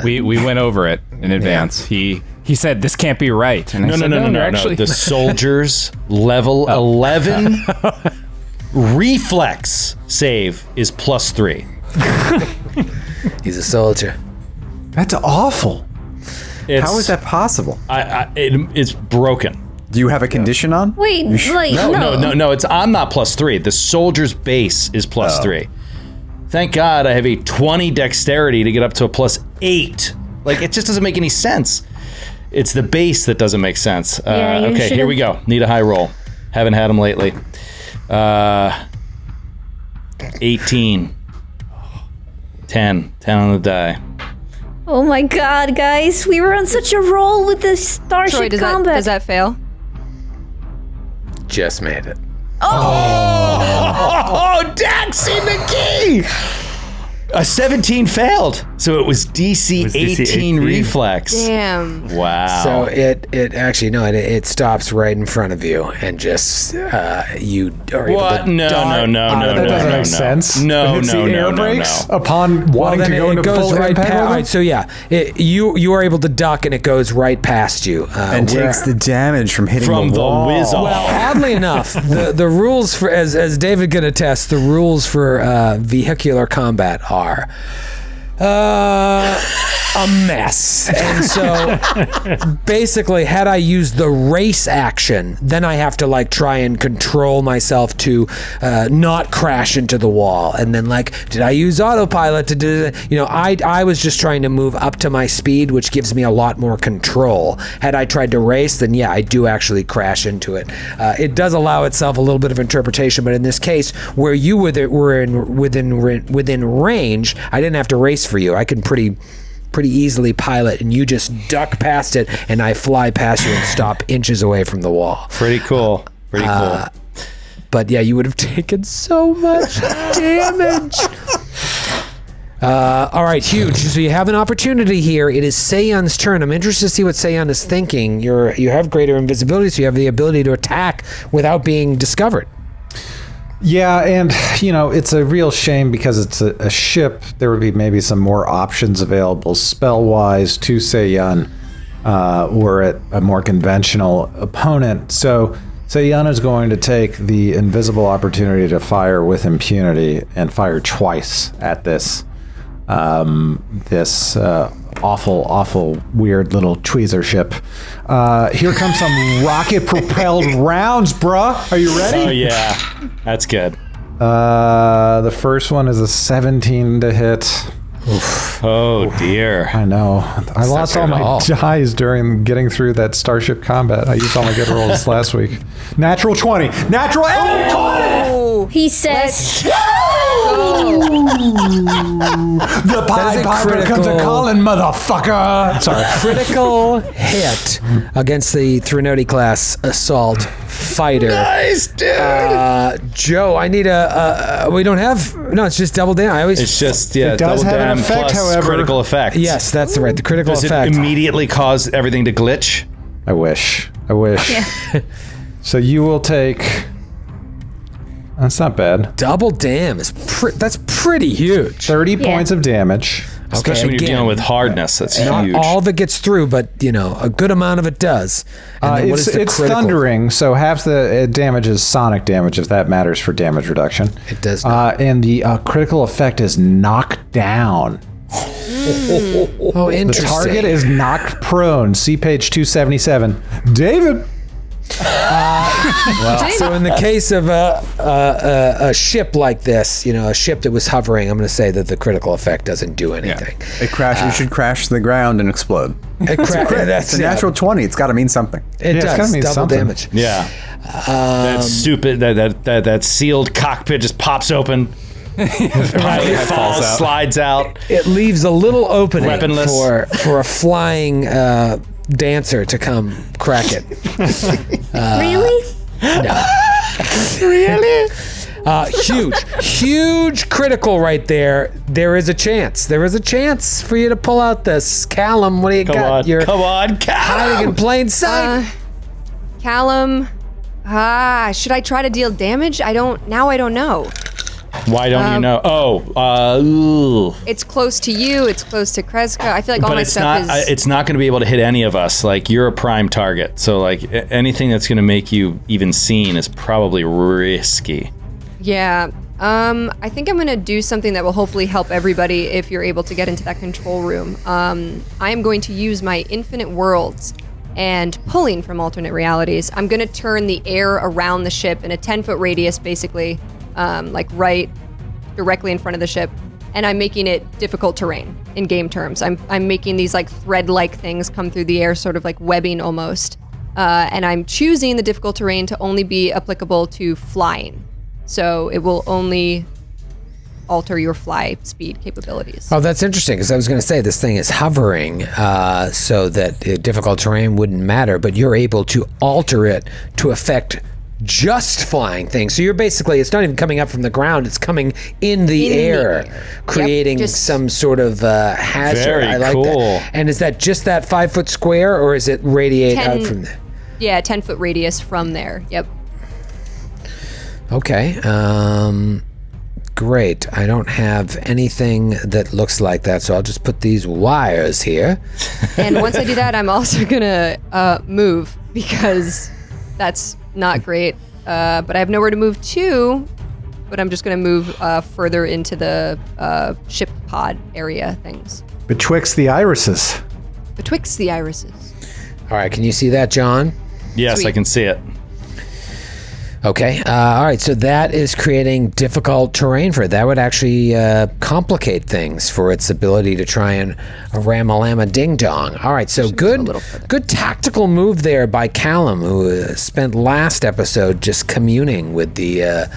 We went over it in advance. He said this can't be right. And I said, No. Actually, The soldier's level 11 reflex save is +3. He's a soldier. That's awful. How is that possible? It's broken. Do you have a condition on? Wait, like, No. I'm not +3. The soldier's base is +3. Thank God I have a 20 dexterity to get up to a +8. Like, it just doesn't make any sense. It's the base that doesn't make sense. Yeah, you okay, here should've- we go. Need a high roll. Haven't had them lately. 18. 10 on the die. Oh my God, guys, we were on such a roll with this Troy, Starship does combat. that fail? Just made it. Oh, Dax in the key! A 17 failed, so it was DC, It was DC 18 18. reflex. Damn. Wow. So it actually it stops right in front of you and just you are able What? to No. That doesn't make sense. No, It hits no, the no, air no, brakes no. upon wanting then to go it into goes full right impact past. with Right, it? so yeah, you are able to duck and it goes right past you And takes the damage from hitting From the the wall. whiz off. Well, oddly enough, the rules for as David can attest, the rules for vehicular combat are a mess. And so basically, had I used the race action, then I have to like try and control myself to not crash into the wall. And then like, did I use autopilot to do, I was just trying to move up to my speed, which gives me a lot more control. Had I tried to race, then yeah, I do actually crash into it. It does allow itself a little bit of interpretation, but in this case, where you were within range, I didn't have to race for you. I can pretty easily pilot, and you just duck past it, and I fly past you and stop inches away from the wall. Pretty cool. But yeah, you would have taken so much damage. All right, huge. So you have an opportunity here. It is Seiyun's turn. I'm interested to see what Seiyun is thinking. You have greater invisibility, so you have the ability to attack without being discovered. Yeah, and it's a real shame because it's a ship. There would be maybe some more options available spell-wise to Seiyun were it a more conventional opponent. So Seiyun is going to take the invisible opportunity to fire with impunity and fire twice at this awful, weird little tweezer ship. Here comes some rocket-propelled rounds, bruh. Are you ready? Oh, yeah. That's good. The first one is a 17 to hit. Oh, dear. I know. I lost all good at my all. dice during getting through that Starship combat. I used all my good rolls last week. Natural 20. Natural 20! He says, The Pied Piper comes a calling, motherfucker! Sorry. Critical hit against the Threnody class assault fighter. Nice, dude. Joe, I need we don't have, no, it's just double down. I always, It's just, It does double have an down effect, plus however. critical effect. yes, that's right, the critical Does effect. it immediately cause everything to glitch? I wish. So you will take That's not bad. Double dam is that's pretty huge. 30 points of damage. Especially when you're dealing with hardness, that's Not huge. all of it gets through, but a good amount of it does. And then what is the It's critical? thundering, so half the damage is sonic damage, if that matters for damage reduction. It does not. And the critical effect is knocked down. Oh, The interesting. target is knocked prone. See page 277. David. So in the case of a ship like this, a ship that was hovering, I'm going to say that the critical effect doesn't do anything. It should crash to the ground and explode. That's It's a natural 20. It's got to mean something. It it's gotta does mean double something. damage. Yeah. That stupid, that sealed cockpit just pops open. Pilot falls, slides out. It leaves a little opening Weaponless. for a flying dancer to come crack it. Really? Huge critical right there. There is a chance. There is a chance for you to pull out this. Callum, what do you got? You're Come on, hiding Cal. in plain sight. Callum, should I try to deal damage? I don't know. Why don't you know? It's close to you. It's close to Kreska. I feel like all But my it's stuff not. is. It's not going to be able to hit any of us. Like you're a prime target, so like anything that's going to make you even seen is probably risky. Yeah. I think I'm gonna do something that will hopefully help everybody if you're able to get into that control room. I am going to use my infinite worlds and pulling from alternate realities. I'm gonna turn the air around the ship in a 10-foot radius, basically, like right directly in front of the ship, and I'm making it difficult terrain in game terms. I'm making these like thread-like things come through the air, sort of like webbing almost, and I'm choosing the difficult terrain to only be applicable to flying. So it will only alter your fly speed capabilities. Oh, that's interesting, because I was going to say this thing is hovering, so that difficult terrain wouldn't matter, but you're able to alter it to affect just flying things. So you're basically, it's not even coming up from the ground, it's coming in the air, creating some sort of hazard. Very I like cool. that. And is that just that 5-foot square, or is it radiate out from there? Yeah, 10-foot radius from there. Yep. Okay. Great. I don't have anything that looks like that, so I'll just put these wires here. And once I do that, I'm also gonna move, because that's not great. But I have nowhere to move to. But I'm just gonna move further into the ship pod area things. Betwixt the irises. Betwixt the irises. All right. Can you see that, John? Yes, Sweet. I can see it. Okay. All right. So that is creating difficult terrain for it. That would actually complicate things for its ability to try and ram-a-llama ding-dong. All right. So good tactical move there by Callum, who spent last episode just communing with the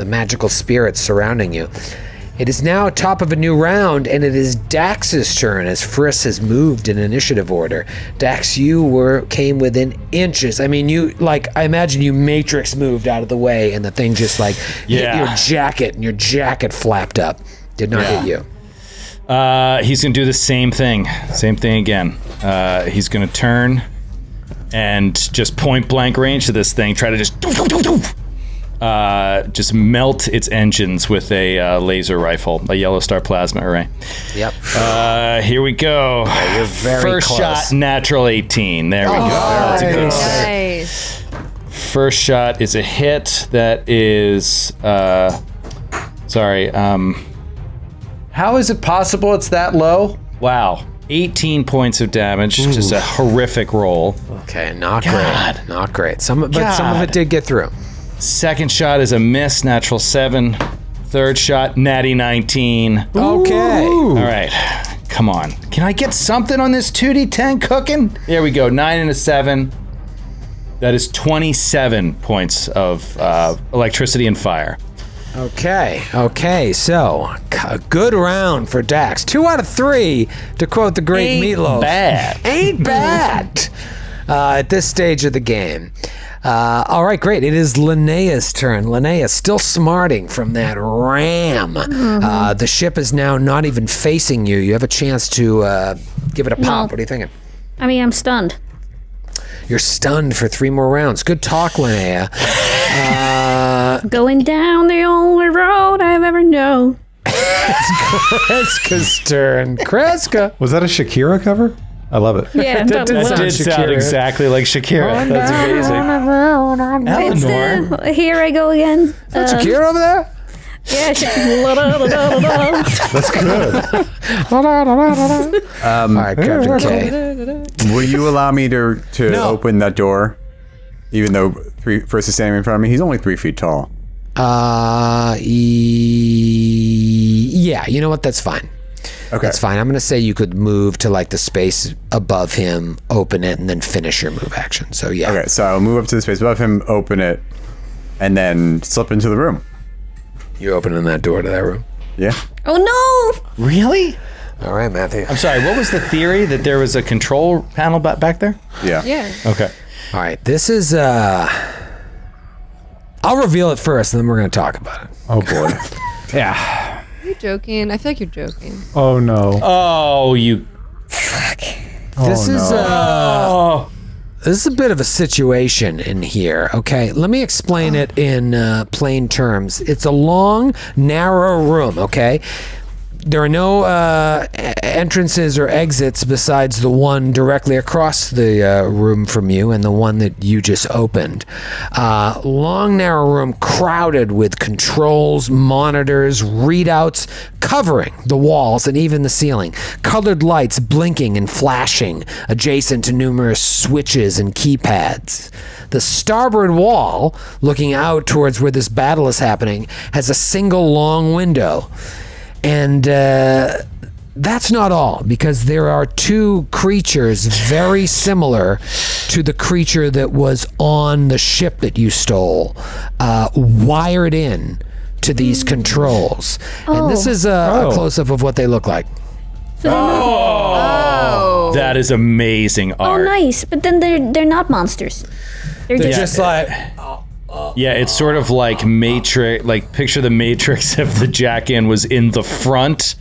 magical spirits surrounding you. It is now top of a new round, and it is Dax's turn as Friss has moved in initiative order. Dax, you came within inches. I mean, I imagine you Matrix moved out of the way, and the thing just hit your jacket, and your jacket flapped up. Did not hit you. He's going to do the same thing. Same thing again. He's going to turn and just point blank range to this thing, try to just melt its engines with a laser rifle, a yellow star plasma array. Yep. Here we go. You're very First close. shot, natural 18. There we go. That's a good start. Nice. First shot is a hit. That is, How is it possible it's that low? wow. 18 points of damage. Just a horrific roll. Okay, not God. great. Not great. Some of it did get through. Second shot is a miss, natural 7. Third shot, natty 19. Okay. All right, come on. Can I get something on this 2d10 cooking? There we go, 9 and a 7. That is 27 points of electricity and fire. Okay, so a good round for Dax. 2 out of 3, to quote the great Ain't Meatloaf. bad. Ain't bad at this stage of the game. All right, great. It is Linnea's turn. Linnea still smarting from that ram. The ship is now not even facing you. You have a chance to give it a pop. No. What are you thinking? I mean, I'm stunned. You're stunned for 3 more rounds. Good talk, Linnea. Going down the only road I've ever known. Kreska's turn. Kreska. Was that a Shakira cover? I love it. Yeah, That did That did Shakira. sound exactly like Shakira. That's amazing. It's Eleanor. Here I Go Again. Shakira over there? Yeah, Shakira. That's good. All right, Captain K. Will you allow me to No. open that door? Even though Frisk is standing in front of me? He's only 3 feet tall. Yeah, you know what? That's fine. Okay. That's fine. I'm going to say you could move to like the space above him, open it, and then finish your move action. So, yeah. Okay, so I'll move up to the space above him, open it, and then slip into the room. You're opening that door to that room. Yeah. Oh no! Really? All right, Matthew. I'm sorry, what was the theory that there was a control panel back there? Yeah. Yeah. Okay. All right, this is I'll reveal it first, and then we're going to talk about it. Oh boy. Yeah. Are you joking? I feel like you're joking. Oh no. Oh, you. This is Oh. this is a bit of a situation in here. Okay, let me explain it in plain terms. It's a long, narrow room. Okay. There are no entrances or exits besides the one directly across the room from you and the one that you just opened. Long, narrow room crowded with controls, monitors, readouts covering the walls and even the ceiling. Colored lights blinking and flashing adjacent to numerous switches and keypads. The starboard wall, looking out towards where this battle is happening, has a single long window. And that's not all, because there are two creatures very similar to the creature that was on the ship that you stole, wired in to these controls. And this is a close-up of what they look like. Oh. That is amazing Oh, art. nice. But then they're not monsters. They're They're just just like... Yeah, it's sort of like Matrix, like picture the Matrix if the jack-in was in the front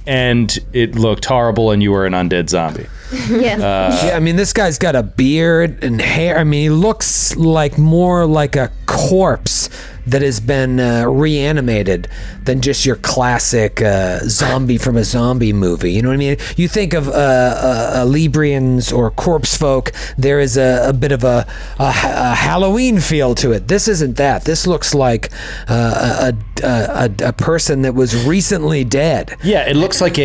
and it looked horrible and you were an undead zombie. yeah. Yeah, I mean, this guy's got a beard and hair. I mean, he looks like more like a corpse that has been reanimated than just your classic zombie from a zombie movie. You know what I mean? You think of Librians or corpse folk, there is a bit of a Halloween feel to it. This isn't that. This looks like a person that was recently dead. Yeah, it looks like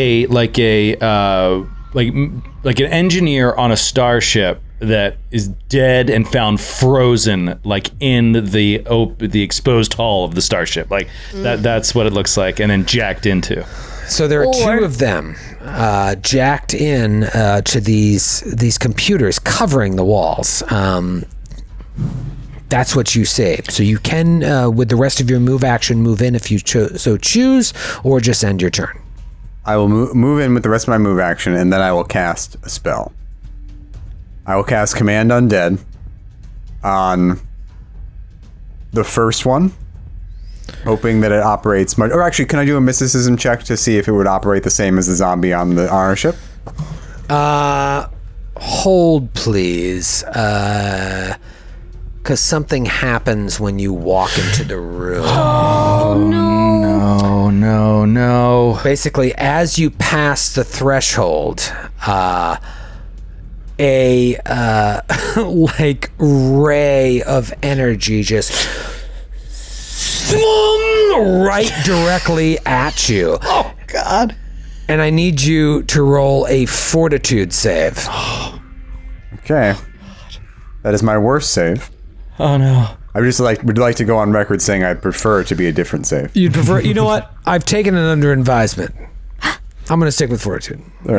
like an engineer on a starship that is dead and found frozen, like in the exposed hull of the starship. Like that's what it looks like, and then jacked into. So there are two of them jacked in to these computers covering the walls. That's what you say. So you can, with the rest of your move action, move in if you so choose, or just end your turn. I will move in with the rest of my move action, and then I will cast a spell. I will cast Command Undead on the first one, hoping that it operates much. Or actually, can I do a mysticism check to see if it would operate the same as the zombie on our ship? Hold, please. Because something happens when you walk into the room. No. Basically, as you pass the threshold, a like ray of energy just swung right directly at you. Oh God! And I need you to roll a fortitude save. Okay. That is my worst save. Oh no! I would like to go on record saying I prefer it to be a different save. You'd prefer? You know what? I've taken it under advisement. I'm going to stick with fortitude. There.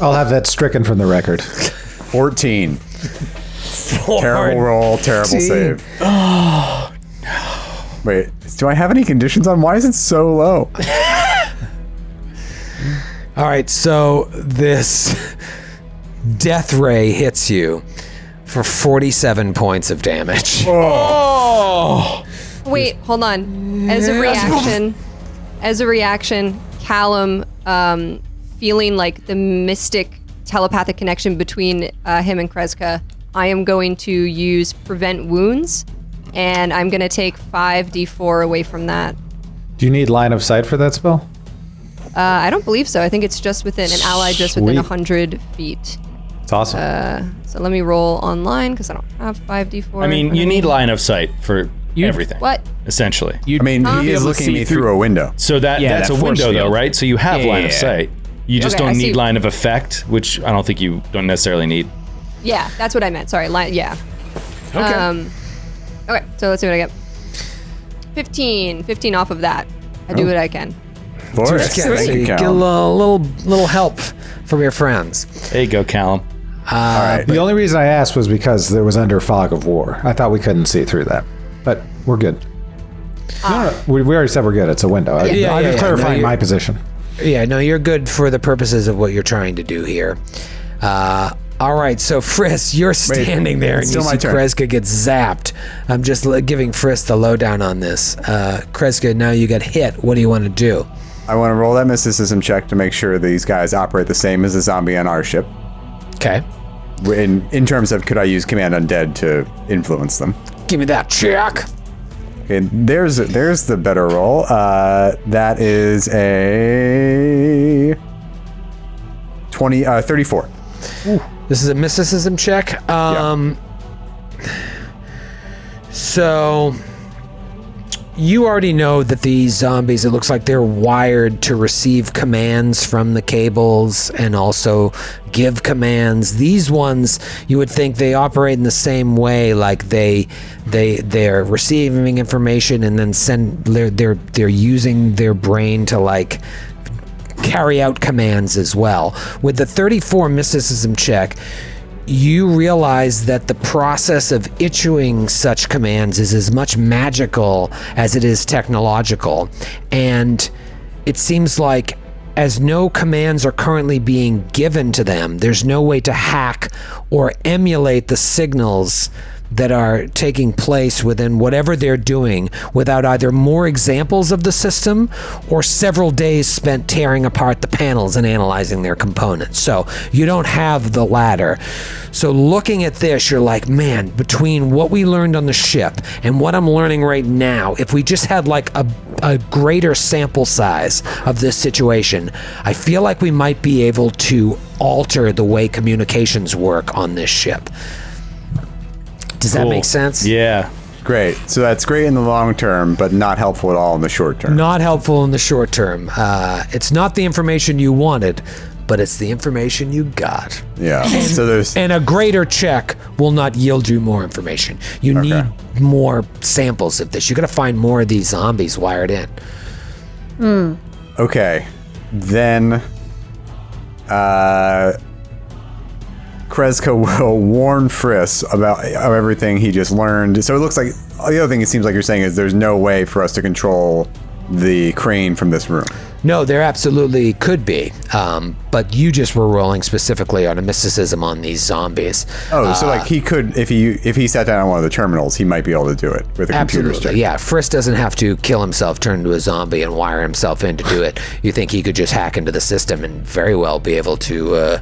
I'll have that stricken from the record. 14. Terrible roll, terrible save. Oh, no. Wait, do I have any conditions on? Why is it so low? All right, so this death ray hits you for 47 points of damage. Oh! Wait, hold on. As a reaction, Callum, feeling like the mystic telepathic connection between him and Kreska, I am going to use Prevent Wounds and I'm gonna take 5d4 away from that. Do you need line of sight for that spell? I don't believe so. I think it's just within an ally, just within Sweet. 100 feet. It's awesome. So let me roll online because I don't have 5d4. I mean, you need line of sight for everything. What? Essentially. I mean, he is looking at me through a window. So that's that a force window, though, field. right? So you have line of sight. You just Okay, I don't see. need line of effect, which I don't think you don't necessarily need. Yeah, that's what I meant. Sorry, yeah. Okay. Okay, so let's see what I get. 15 off of that. I do what I can. Boris, Okay, thank so you, you get a Callum. little help from your friends. There you go, Callum. All right. The only reason I asked was because there was under fog of war. I thought we couldn't see through that, but we're good. No, we already said we're good. It's a window. I'm just clarifying No, my position. Yeah, no, you're good for the purposes of what you're trying to do here. All right, so Frisk, you're standing there and it's you still see my turn. Kreska get zapped. I'm just giving Frisk the lowdown on this. Kreska, now you got hit. What do you want to do? I want to roll that mysticism check to make sure these guys operate the same as the zombie on our ship. Okay. In terms of, could I use Command Undead to influence them? Give me that check. Okay, there's the better roll. That is a 34. This is a mysticism check. So you already know that these zombies, it looks like they're wired to receive commands from the cables and also give commands. These ones, you would think they operate in the same way, like they're receiving information and then they're using their brain to like carry out commands as well. With the 34 mysticism check, you realize that the process of issuing such commands is as much magical as it is technological. And it seems like as no commands are currently being given to them, there's no way to hack or emulate the signals that are taking place within whatever they're doing without either more examples of the system or several days spent tearing apart the panels and analyzing their components. So you don't have the latter. So looking at this, you're like, man, between what we learned on the ship and what I'm learning right now, if we just had like a greater sample size of this situation, I feel like we might be able to alter the way communications work on this ship. Does that make sense? Yeah. Great. So that's great in the long term, but not helpful at all in the short term. Not helpful in the short term. It's not the information you wanted, but it's the information you got. Yeah. So there's And a greater check will not yield you more information. You need more samples of this. You got to find more of these zombies wired in. okay. Then Kreska will warn Friss about everything he just learned. So it looks like the other thing it seems like you're saying is there's no way for us to control the crane from this room. No, there absolutely could be, but you just were rolling specifically on a mysticism on these zombies. Oh, so like he could, if he sat down on one of the terminals, he might be able to do it with a computer Absolutely, stick. yeah. Frisk doesn't have to kill himself, turn into a zombie, and wire himself in to do it. You think he could just hack into the system and very well be able to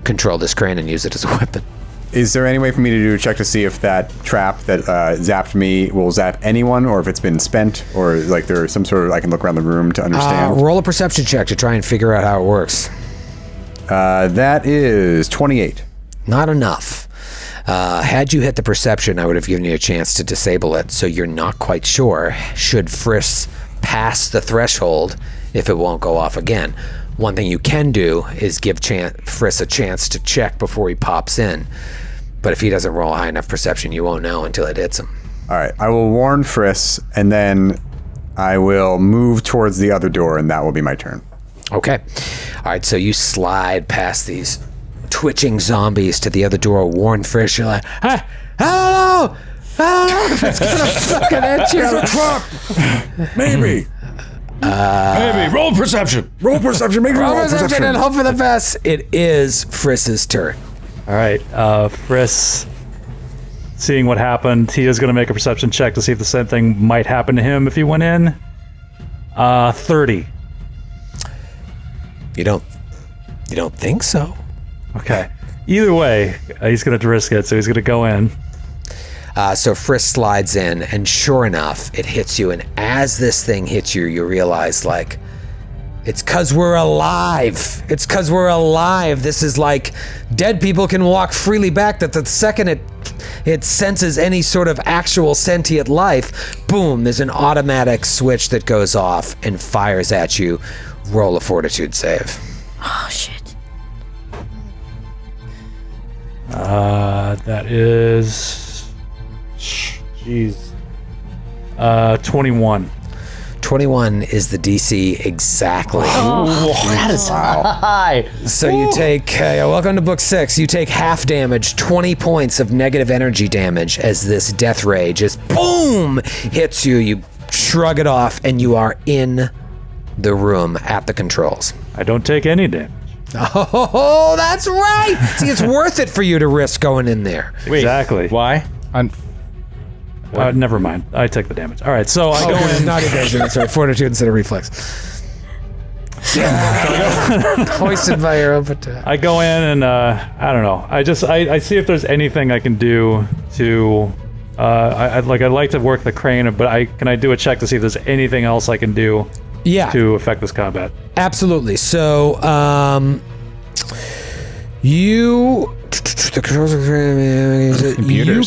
control this crane and use it as a weapon. Is there any way for me to do a check to see if that trap that zapped me will zap anyone, or if it's been spent, or like there's some sort of, I can look around the room to understand? Roll a perception check to try and figure out how it works. That is 28. Not enough. Had you hit the perception, I would have given you a chance to disable it, so you're not quite sure should Frisk pass the threshold if it won't go off again. One thing you can do is give Frisk a chance to check before he pops in. But if he doesn't roll high enough perception, you won't know until it hits him. All right, I will warn Friss, and then I will move towards the other door, and that will be my turn. Okay. All right, so you slide past these twitching zombies to the other door, warn Frisk. You're like, I don't know if it's gonna fucking hit you. Maybe. Maybe roll perception. Roll perception. Make me roll Perception and hope for the best. It is Frisk's turn. All right, Friss, seeing what happened, he is going to make a perception check to see if the same thing might happen to him if he went in. 30. You don't think so? Okay. Either way, he's going to risk it, so he's going to go in. So Frisk slides in, and sure enough, it hits you. And as this thing hits you, you realize, like, it's because we're alive. It's because we're alive. This is like dead people can walk freely back. That the second it senses any sort of actual sentient life, boom, there's an automatic switch that goes off and fires at you. Roll a fortitude save. Oh, shit. That is... Jeez. 21. 21 is the DC exactly. That is high. So you take, welcome to book 6, you take half damage, 20 points of negative energy damage as this death ray just boom hits you. You shrug it off and you are in the room at the controls. I don't take any damage. Oh, that's right. See, it's worth it for you to risk going in there. Wait, Exactly. Why? Never mind. I take the damage. All right, so I go in. Not evasion, sorry, fortitude instead of reflex. Hoisted by your own attack. I go in and I don't know. I see if there's anything I can do to. I'd like to work the crane, but can I do a check to see if there's anything else I can do? Yeah. To affect this combat. Absolutely. So, you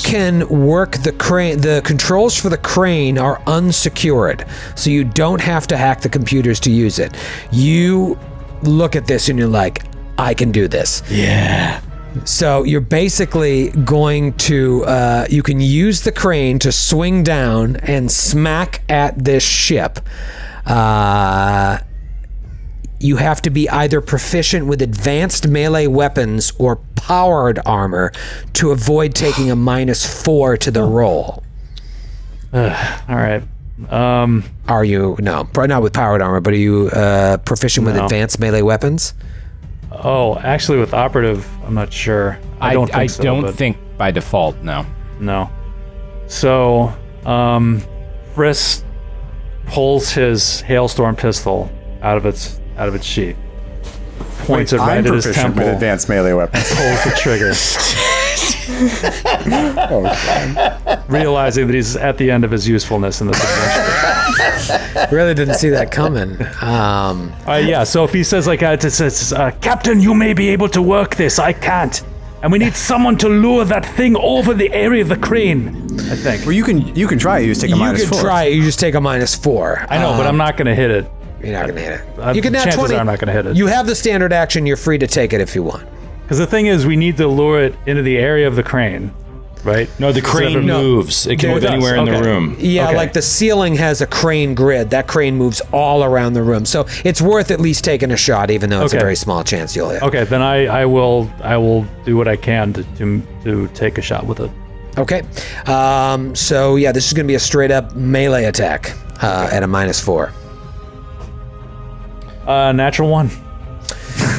can work the crane. The controls for the crane are unsecured, so you don't have to hack the computers to use it. You look at this and you're like, I can do this. Yeah. So you're basically going to, you can use the crane to swing down and smack at this ship. You have to be either proficient with advanced melee weapons or powered armor to avoid taking a -4 to the roll. All right. Are you? No, probably not with powered armor, but are you proficient with advanced melee weapons? Oh, actually, with operative, I'm not sure. I don't think so. I don't but think by default, no. No. So, Frisk pulls his hailstorm pistol out of its sheath, points it right I'm at his proficient temple, with advanced melee weapons. pulls the trigger, realizing that he's at the end of his usefulness in this adventure. Really didn't see that coming. Yeah, so if he says like, Captain, you may be able to work this, I can't. And we need someone to lure that thing over the area of the crane, I think. Well, you can try it. You just take a You -4. can try it. You just take a -4. I know, but I'm not going to hit it. You're not going to hit it. You can chances 20. are I'm not going to hit it. You have the standard action. You're free to take it if you want. Because the thing is, we need to lure it into the area of the crane, right? No, the crane moves. It can Oh, move it does. anywhere in the Okay. room. Yeah, Okay. like the ceiling has a crane grid. That crane moves all around the room. So it's worth at least taking a shot, even though it's a Okay. very small chance you'll hit. Okay, then I will do what I can to take a shot with it. Okay. So yeah, this is going to be a straight up melee attack at a -4. Natural 1.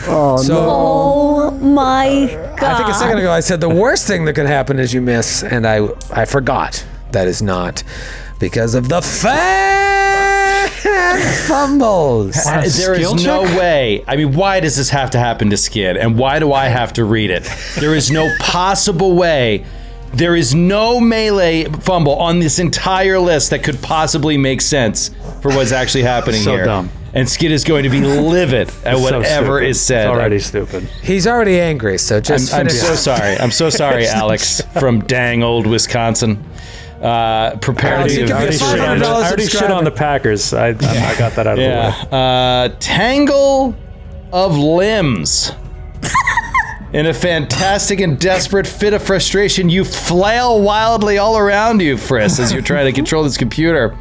Oh my god. I think a second ago I said the worst thing that could happen is you miss, and I forgot. That is not because of the fumbles. There is no way. I mean, why does this have to happen to Skid? And why do I have to read it? There is no possible way. There is no melee fumble on this entire list that could possibly make sense for what's actually happening So here. dumb. And Skid is going to be livid at whatever stupid. is said. It's already stupid. He's already angry, so just I'm finish. so sorry. I'm so sorry, Alex, from dang old Wisconsin. Prepare Alex, to you be can be a $500 I already shit subscriber. on the Packers. I got that out of the way. Yeah. Tangle of limbs. In a fantastic and desperate fit of frustration, you flail wildly all around you, Frisk, as you're trying to control this computer.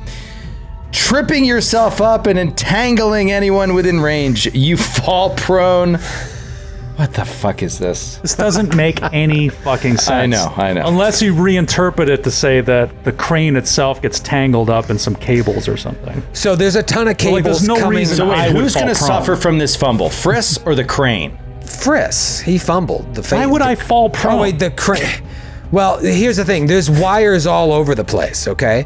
Tripping yourself up and entangling anyone within range, you fall prone. What the fuck is this? This doesn't make any fucking sense. I know. Unless you reinterpret it to say that the crane itself gets tangled up in some cables or something. So there's a ton of cables like, there's no coming. reason So I wait, would who's fall going to prone. suffer from this fumble? Frisk or the crane? Frisk, he fumbled. Why would I fall prone? Oh wait, the crane. Well, here's the thing. There's wires all over the place, okay?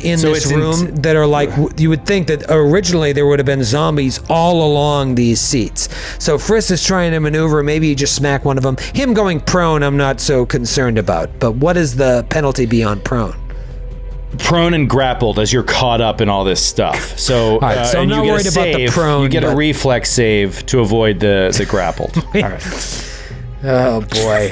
In So this it's room that are like, you would think that originally there would have been zombies all along these seats. So Frisk is trying to maneuver. Maybe you just smack one of them. Him going prone, I'm not so concerned about. But what is the penalty beyond prone? Prone and grappled as you're caught up in all this stuff. So, right, so I'm and not you get worried a about the save, prone, you get a but- reflex save to avoid the grappled. All right. Oh, boy.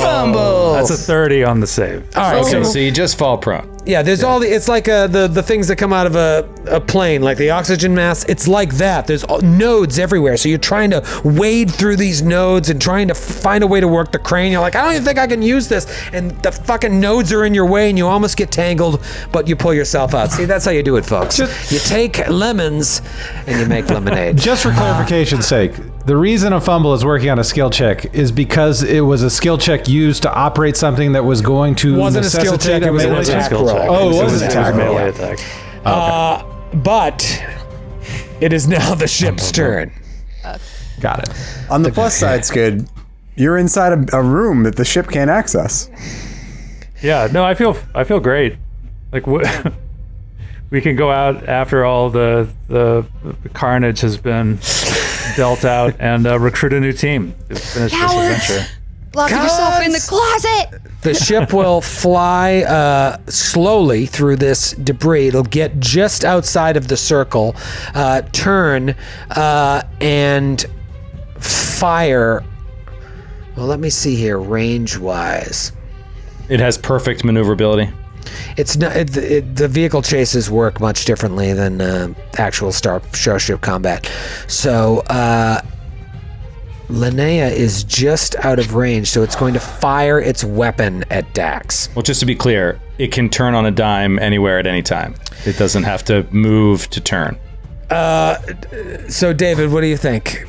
Fumble. That's a 30 on the save. All right, Okay, so so you just fall prone. yeah, there's all the. It's like the things that come out of a plane, like the oxygen mask. It's like that. There's nodes everywhere, so you're trying to wade through these nodes and trying to find a way to work the crane. You're like, I don't even think I can use this, and the fucking nodes are in your way, and you almost get tangled, but you pull yourself out. See, that's how you do it, folks. You take lemons and you make lemonade. Just for clarification's sake, the reason a fumble is working on a skill check is because it was a skill check used to operate something that was going to Wasn't a skill necessitate check, it was an melee attack check. roll. Oh, it was an a attack roll. melee attack. But it is now the ship's turn. Got it. On the plus side, Skid, you're inside a room that the ship can't access. Yeah, no, I feel great. Like we can go out after all the carnage has been dealt out and recruit a new team to finish this adventure. Lock yourself in the closet. The ship will fly slowly through this debris. It'll get just outside of the circle, turn, and fire. Well, let me see here, range-wise. It has perfect maneuverability. It's not the vehicle chases work much differently than actual starship combat. So Linnea is just out of range, so it's going to fire its weapon at Dax. Well, just to be clear, it can turn on a dime anywhere at any time. It doesn't have to move to turn. So David, what do you think?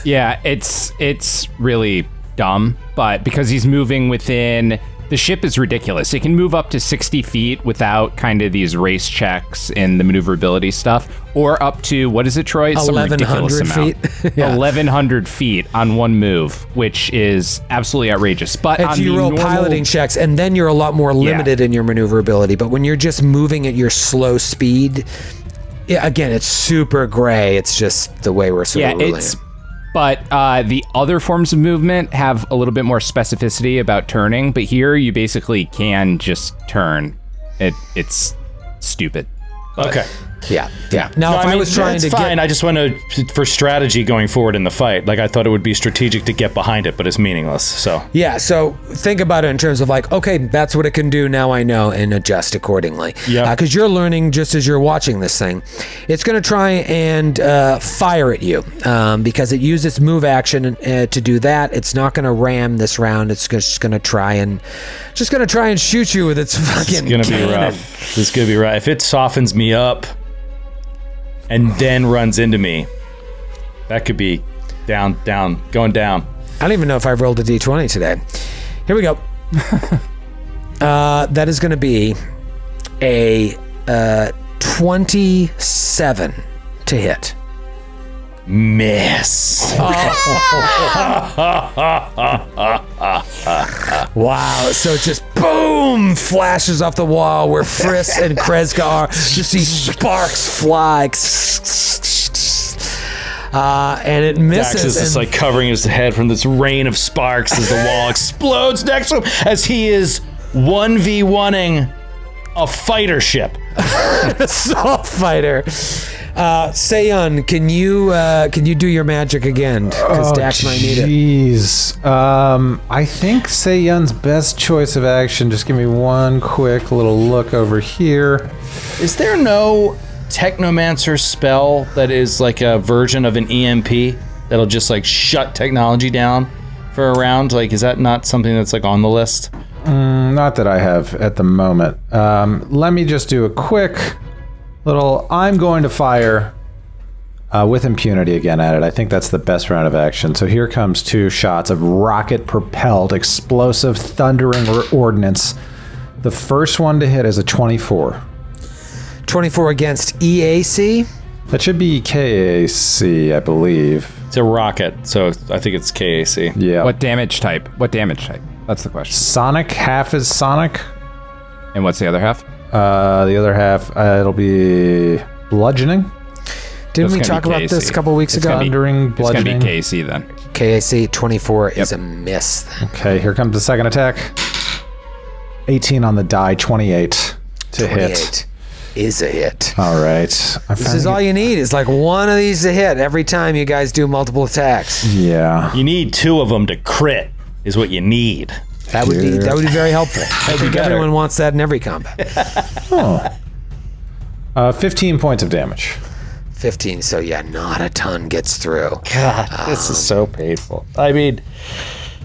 Yeah, it's really dumb, but because he's moving within... The ship is ridiculous. It can move up to 60 feet without kind of these race checks and the maneuverability stuff, or up to, what is it, Troy? Some ridiculous 1,100 amount. feet. Yeah. 1,100 feet on one move, which is absolutely outrageous. But If on you the roll normal, piloting checks, and then you're a lot more limited in your maneuverability. But when you're just moving at your slow speed, yeah, again, it's super gray. It's just the way we're sort of ruling it. But the other forms of movement have a little bit more specificity about turning, but here you basically can just turn. It's stupid. Okay. Yeah. Now, if I was trying to fine. get... I just want to, for strategy going forward in the fight, like I thought it would be strategic to get behind it, but it's meaningless, so. Yeah, so think about it in terms of like, okay, that's what it can do, now I know, and adjust accordingly. Yeah. Because you're learning just as you're watching this thing. It's going to try and fire at you because it uses move action to do that. It's not going to ram this round. It's just going to try and shoot you with its fucking It's going to be cannon. rough. This is going to be rough. If it softens me up and then runs into me, that could be going down. I don't even know if I've rolled a d20 today. Here we go. That is going to be a 27 to hit. Miss. Wow. So it just boom flashes off the wall where Frisk and Kreska are. Just these sparks fly. And it misses. Dax is just like covering his head from this rain of sparks as the wall explodes next to him as he is 1v1ing a fighter ship. assault fighter. Seiyun, can you do your magic again? Because Dax might need it. Jeez. I think Seiyun's best choice of action. Just give me one quick little look over here. Is there no Technomancer spell that is like a version of an EMP that'll just like shut technology down for a round? Like, is that not something that's like on the list? Not that I have at the moment. Let me just do a quick little... I'm going to fire with impunity again at it. I think that's the best round of action. So here comes 2 shots of rocket-propelled, explosive, thundering ordnance. The first one to hit is a 24. 24 against EAC. That should be KAC, I believe. It's a rocket, so I think it's KAC. Yeah. What damage type? That's the question. Sonic, half is Sonic. And what's the other half? The other half, it'll be bludgeoning. Didn't we That's talk gonna be about this KAC. a couple weeks ago? Thundering, It's going to be bludgeoning. KAC then. KAC 24 is a miss. Then. Okay, here comes the second attack. 18 on the die, 28 to hit. 28 is a hit. All right. This is all you need. Is like one of these to hit every time you guys do multiple attacks. Yeah. You need 2 of them to crit, is what you need. That would be very helpful. I think better. everyone wants that in every combat. 15 points of damage. 15. So yeah, not a ton gets through. God, this is so painful. I mean,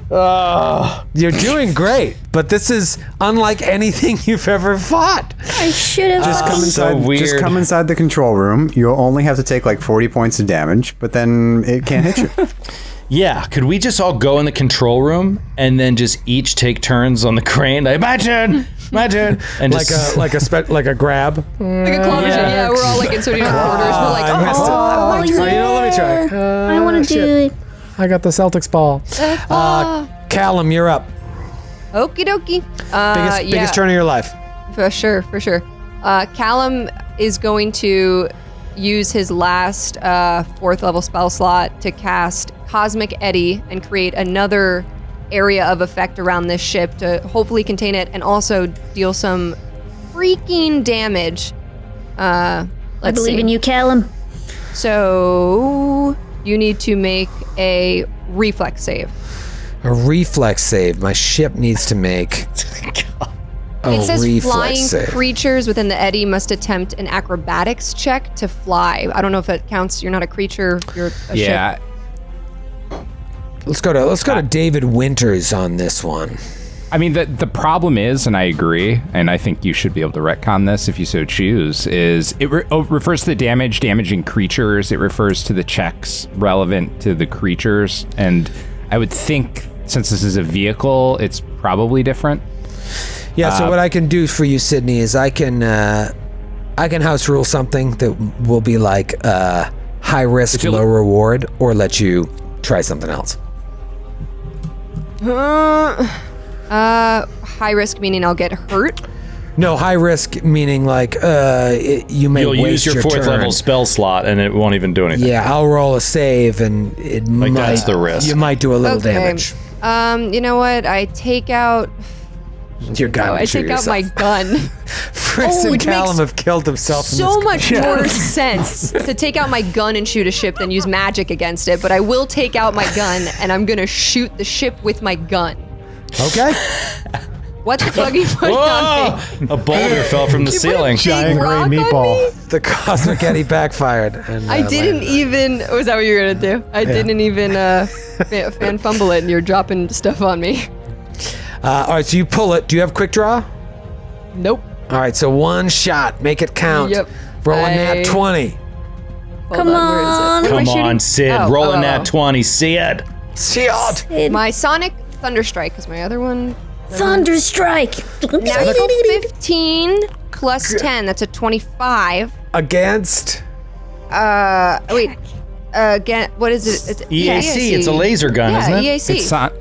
You're doing great, but this is unlike anything you've ever fought. I should have. Just come so inside. Just weird. come inside the control room. You'll only have to take like 40 points of damage, but then it can't hit you. yeah, could we just all go in the control room and then just each take turns on the crane? Like, my turn, and Like just, like a grab. Like a claw machine. Yeah, we're all like in so many quarters. We're like, I missed it. Oh, You know, let me try. I want to do it. I got the Celtics ball. Callum, you're up. okie dokie. Biggest turn of your life. For sure. Callum is going to use his last 4th level spell slot to cast Cosmic Eddy and create another area of effect around this ship to hopefully contain it and also deal some freaking damage. I believe in you, Callum. So you need to make a reflex save. A reflex save. My ship needs to make It says reflex flying save. creatures within the eddy must attempt an acrobatics check to fly. I don't know if it counts. You're not a creature. You're a Yeah. ship. Let's go to David Winters on this one. I mean, the problem is, and I agree, and I think you should be able to retcon this if you so choose, is it refers to the damaging creatures. It refers to the checks relevant to the creatures. And I would think, since this is a vehicle, it's probably different. Yeah, so what I can do for you, Sydney, is I can house rule something that will be like high risk, low reward, or let you try something else. High risk meaning I'll get hurt. No, high risk meaning like you may you'll waste use your 4th turn. level spell slot and it won't even do anything. Yeah, I'll roll a save and it might. that's the risk. You might do a little Okay. damage. You know what? I take out. Your gun. I take out my gun. Fritz and it Callum makes have killed themselves. So much more sense to take out my gun and shoot a ship than use magic against it. But I will take out my gun and I'm gonna shoot the ship with my gun. Okay. What the fuck are you putting on me? A boulder fell from the You put a ceiling. big Giant gray rock on meatball. me? The cosmic eddy backfired. And, I didn't even. Was that what you were gonna do? I didn't even fan fumble it, and you're dropping stuff on me. all right, so you pull it. Do you have quick draw? Nope. All right, so one shot. Make it count. Yep. Rolling that 20. Hold Come Where is it? on. What am I Come on, shooting? Sid. Oh, Rolling oh, that oh. 20. See it. Sealed. My Sonic Thunderstrike, because my other one. Thunderstrike. Natural 15 plus 10. That's a 25. Against. Wait. Again, what is it? It's EAC. It's a laser gun, Yeah, isn't it? EAC. It's not.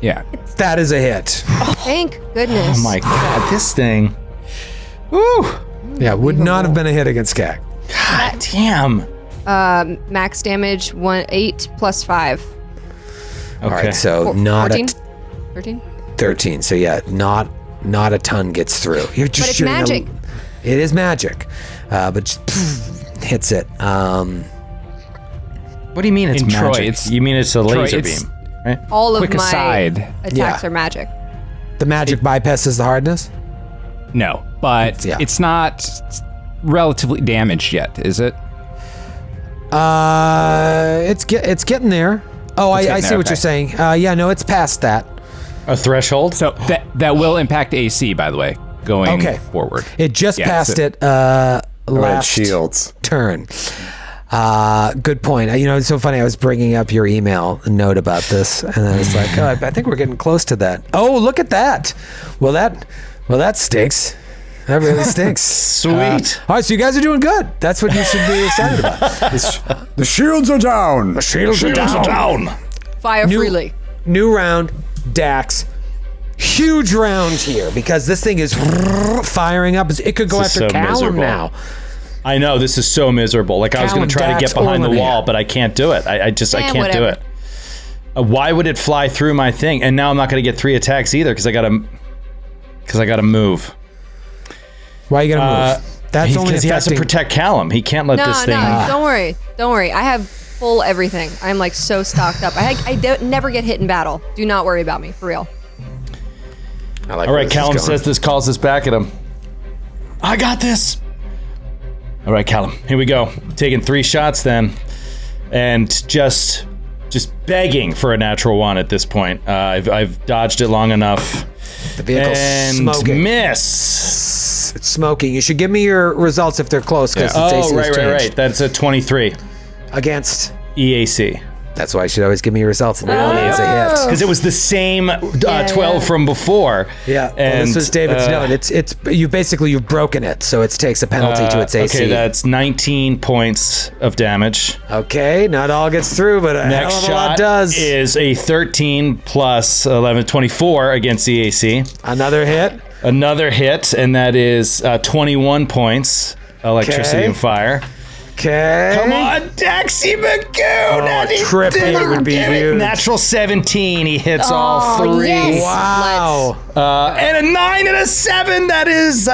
Yeah. That is a hit. Thank goodness. Oh my god, this thing. Woo! Yeah, would not have been a hit against CAC. God damn. Max damage 8 plus 5. Okay. All right, so Four- not 14? a 13? 13. So yeah, not a ton gets through. You're just But it's shooting magic. It is magic, but just hits it. What do you mean it's In Troy, magic? it's- You mean it's a laser it's- beam, right? All of Quick my aside. attacks Yeah. are magic. The magic bypasses the hardness. No, but Yeah. it's not relatively damaged yet, is it? It's getting there. Oh, I getting see there, what you're okay. saying. Yeah, no, it's past that. A threshold? So that will impact AC, by the way, going Okay. forward. It just Yeah, passed so- it Red last shields. turn. Good point. You know, it's so funny. I was bringing up your email note about this, and I was like, oh, I think we're getting close to that. Oh, look at that. Well, that stinks. That really stinks. Sweet. All right, so you guys are doing good. That's what you should be excited about. The shields are down. The shields are down. Fire freely. New round, Dax. Huge round here because this thing is firing up. It could go This is after so Callum miserable. now. I know, this is so miserable. Like, I was going to try to Dax, get behind the Ormania. wall, but I can't do it. I can't do whatever. it. Why would it fly through my thing? And now I'm not going to get 3 attacks either because I got to move. Why are you gonna move? That's only because he has to affecting- protect Callum. He can't let this thing. Don't worry. Don't worry. I have full everything. I'm like so stocked up. I never get hit in battle. Do not worry about me, for real. I like All where right, this is Callum going. says this, calls us back at him. I got this. All right, Callum, here we go. Taking 3 shots then, and just begging for a natural 1 at this point. I've dodged it long enough. The vehicle's And smoking. miss. It's smoking. You should give me your results if they're close because Oh, AC has right. changed. That's a 23 Against. EAC. That's why you should always give me your results. And now it's a hit. Because it was the same 12 from before. Yeah, And this was David's note. It's you've broken it, so it takes a penalty to its AC. Okay, that's 19 points of damage. Okay, not all gets through, but a Next hell of a lot shot does. is a 13 plus 11, 24 against the AC. Another hit. Another hit, and that is 21 points. Electricity Okay. and fire. Okay. Come on, Daxie Magoo! tripping would be huge. Natural 17. He hits all 3. yes. Wow. And a 9 and a 7. That is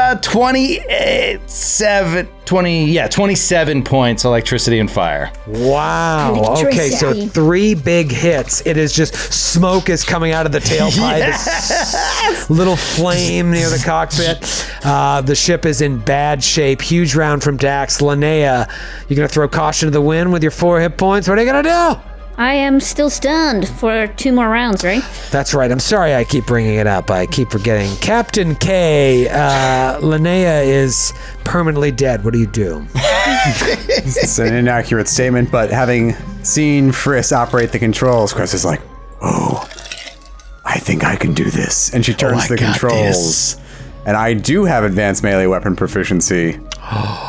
27 points electricity and fire. Wow. Okay, so Electricity. 3 big hits. It is just smoke is coming out of the tailpipe. This little flame near the cockpit. The ship is in bad shape. Huge round from Dax. Linnea, you're going to throw caution to the wind with your 4 hit points. What are you going to do? I am still stunned for 2 more rounds, right? That's right. I'm sorry I keep bringing it up. I keep forgetting. Captain K, Linnea is permanently dead. What do you do? It's an inaccurate statement, but having seen Friss operate the controls, Chris is like, "Oh, I think I can do this." And she turns the controls. And I do have advanced melee weapon proficiency.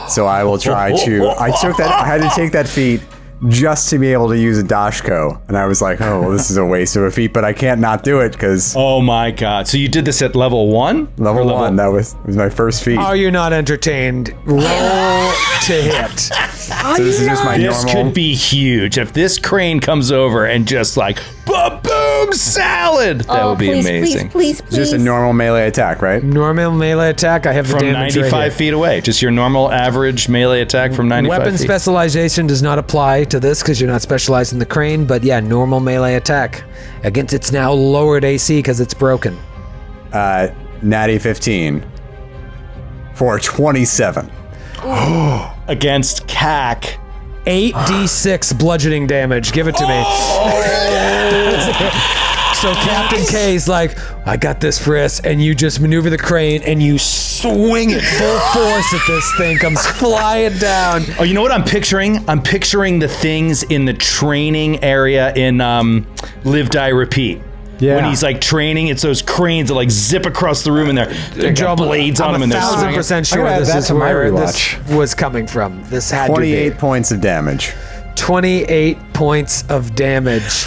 So I will try to. I had to take that feat just to be able to use a Dashko. And I was like, oh, well, this is a waste of a feat, but I can't not do it because Oh my god. So you did this at level 1? level 1, that was my first feat. Are you not entertained? Roll to hit. So this is just my This normal. could be huge. If this crane comes over and just like, boom, salad! That would be please, amazing. Please. Just a normal melee attack, right? Normal melee attack. I have the From damage 95 right here. feet away. Just your normal average melee attack from 95 Weapon feet. specialization does not apply to this because you're not specialized in the crane, but yeah, normal melee attack against its now lowered AC because it's broken. Natty 15 for 27. Against CAC. 8d6 bludgeoning damage. Give it to me. So Captain K's like, I got this, Friss, and you just maneuver the crane and you swing it full force at this thing, comes flying down. Oh, you know what I'm picturing? I'm picturing the things in the training area in Live, Die, Repeat. Yeah. When he's like training, it's those cranes that like zip across the room and they got blades on them and they're swinging. 1,000% sure I'm gonna add this that is to my where this rewatch. was coming from. This had 28 to be. points of damage. 28 points of damage.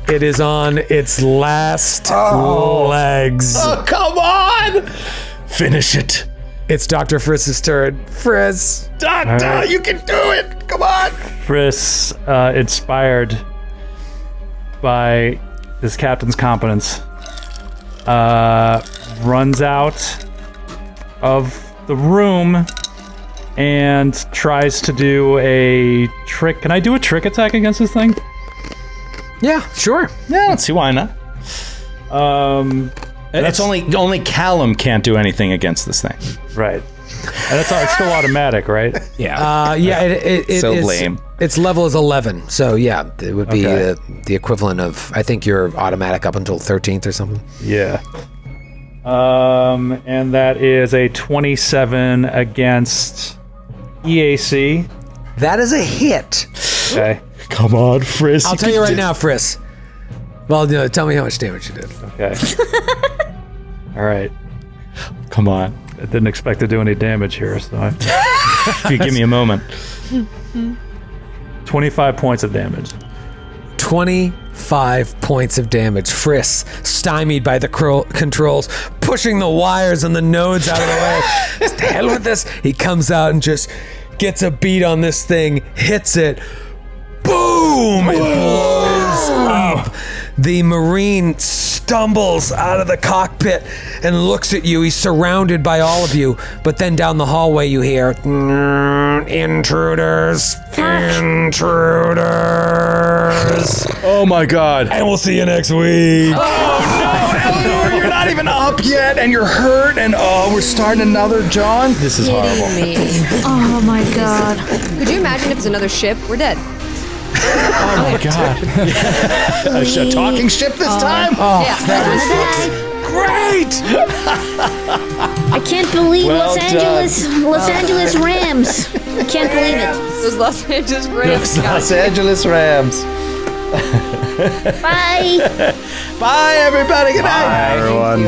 It is on its last legs. Oh, come on! Finish it. It's Dr. Friss's turn. Friss. Doctor, you can do it! Come on! Friss, inspired by this captain's competence, runs out of the room and tries to do a trick. Can I do a trick attack against this thing? Yeah, sure. Yeah, let's see why not. That's only Callum can't do anything against this thing. Right. And it's still automatic, right? Yeah. Yeah, it So is- lame. Its level is 11, so yeah, it would be Okay. the equivalent of, I think you're automatic up until 13th or something. Yeah. And that is a 27 against EAC. That is a hit. Okay. Come on, Friss. I'll tell you right now, Friss. Well, no, tell me how much damage you did. Okay. All right. Come on. I didn't expect to do any damage here, so If you give me a moment. 25 points of damage. 25 points of damage. Friss, stymied by the controls, pushing the wires and the nodes out of the way. Just the hell with this. He comes out and just gets a beat on this thing, hits it. Boom! It blows up. The Marine stumbles out of the cockpit and looks at you. He's surrounded by all of you. But then down the hallway you hear, intruders, intruders. Oh my god. And we'll see you next week. Eleanor, you're not even up yet, and you're hurt, and we're starting another John. This is horrible. Me. Oh my god. Could you imagine if it's another ship? We're dead. Oh my god. A talking ship this time? Yeah. Great! I can't believe Well Los Angeles Rams. I can't believe it. Those Los Angeles Rams. Los Angeles Rams. Bye. Bye, everybody. Good night. Bye, everyone.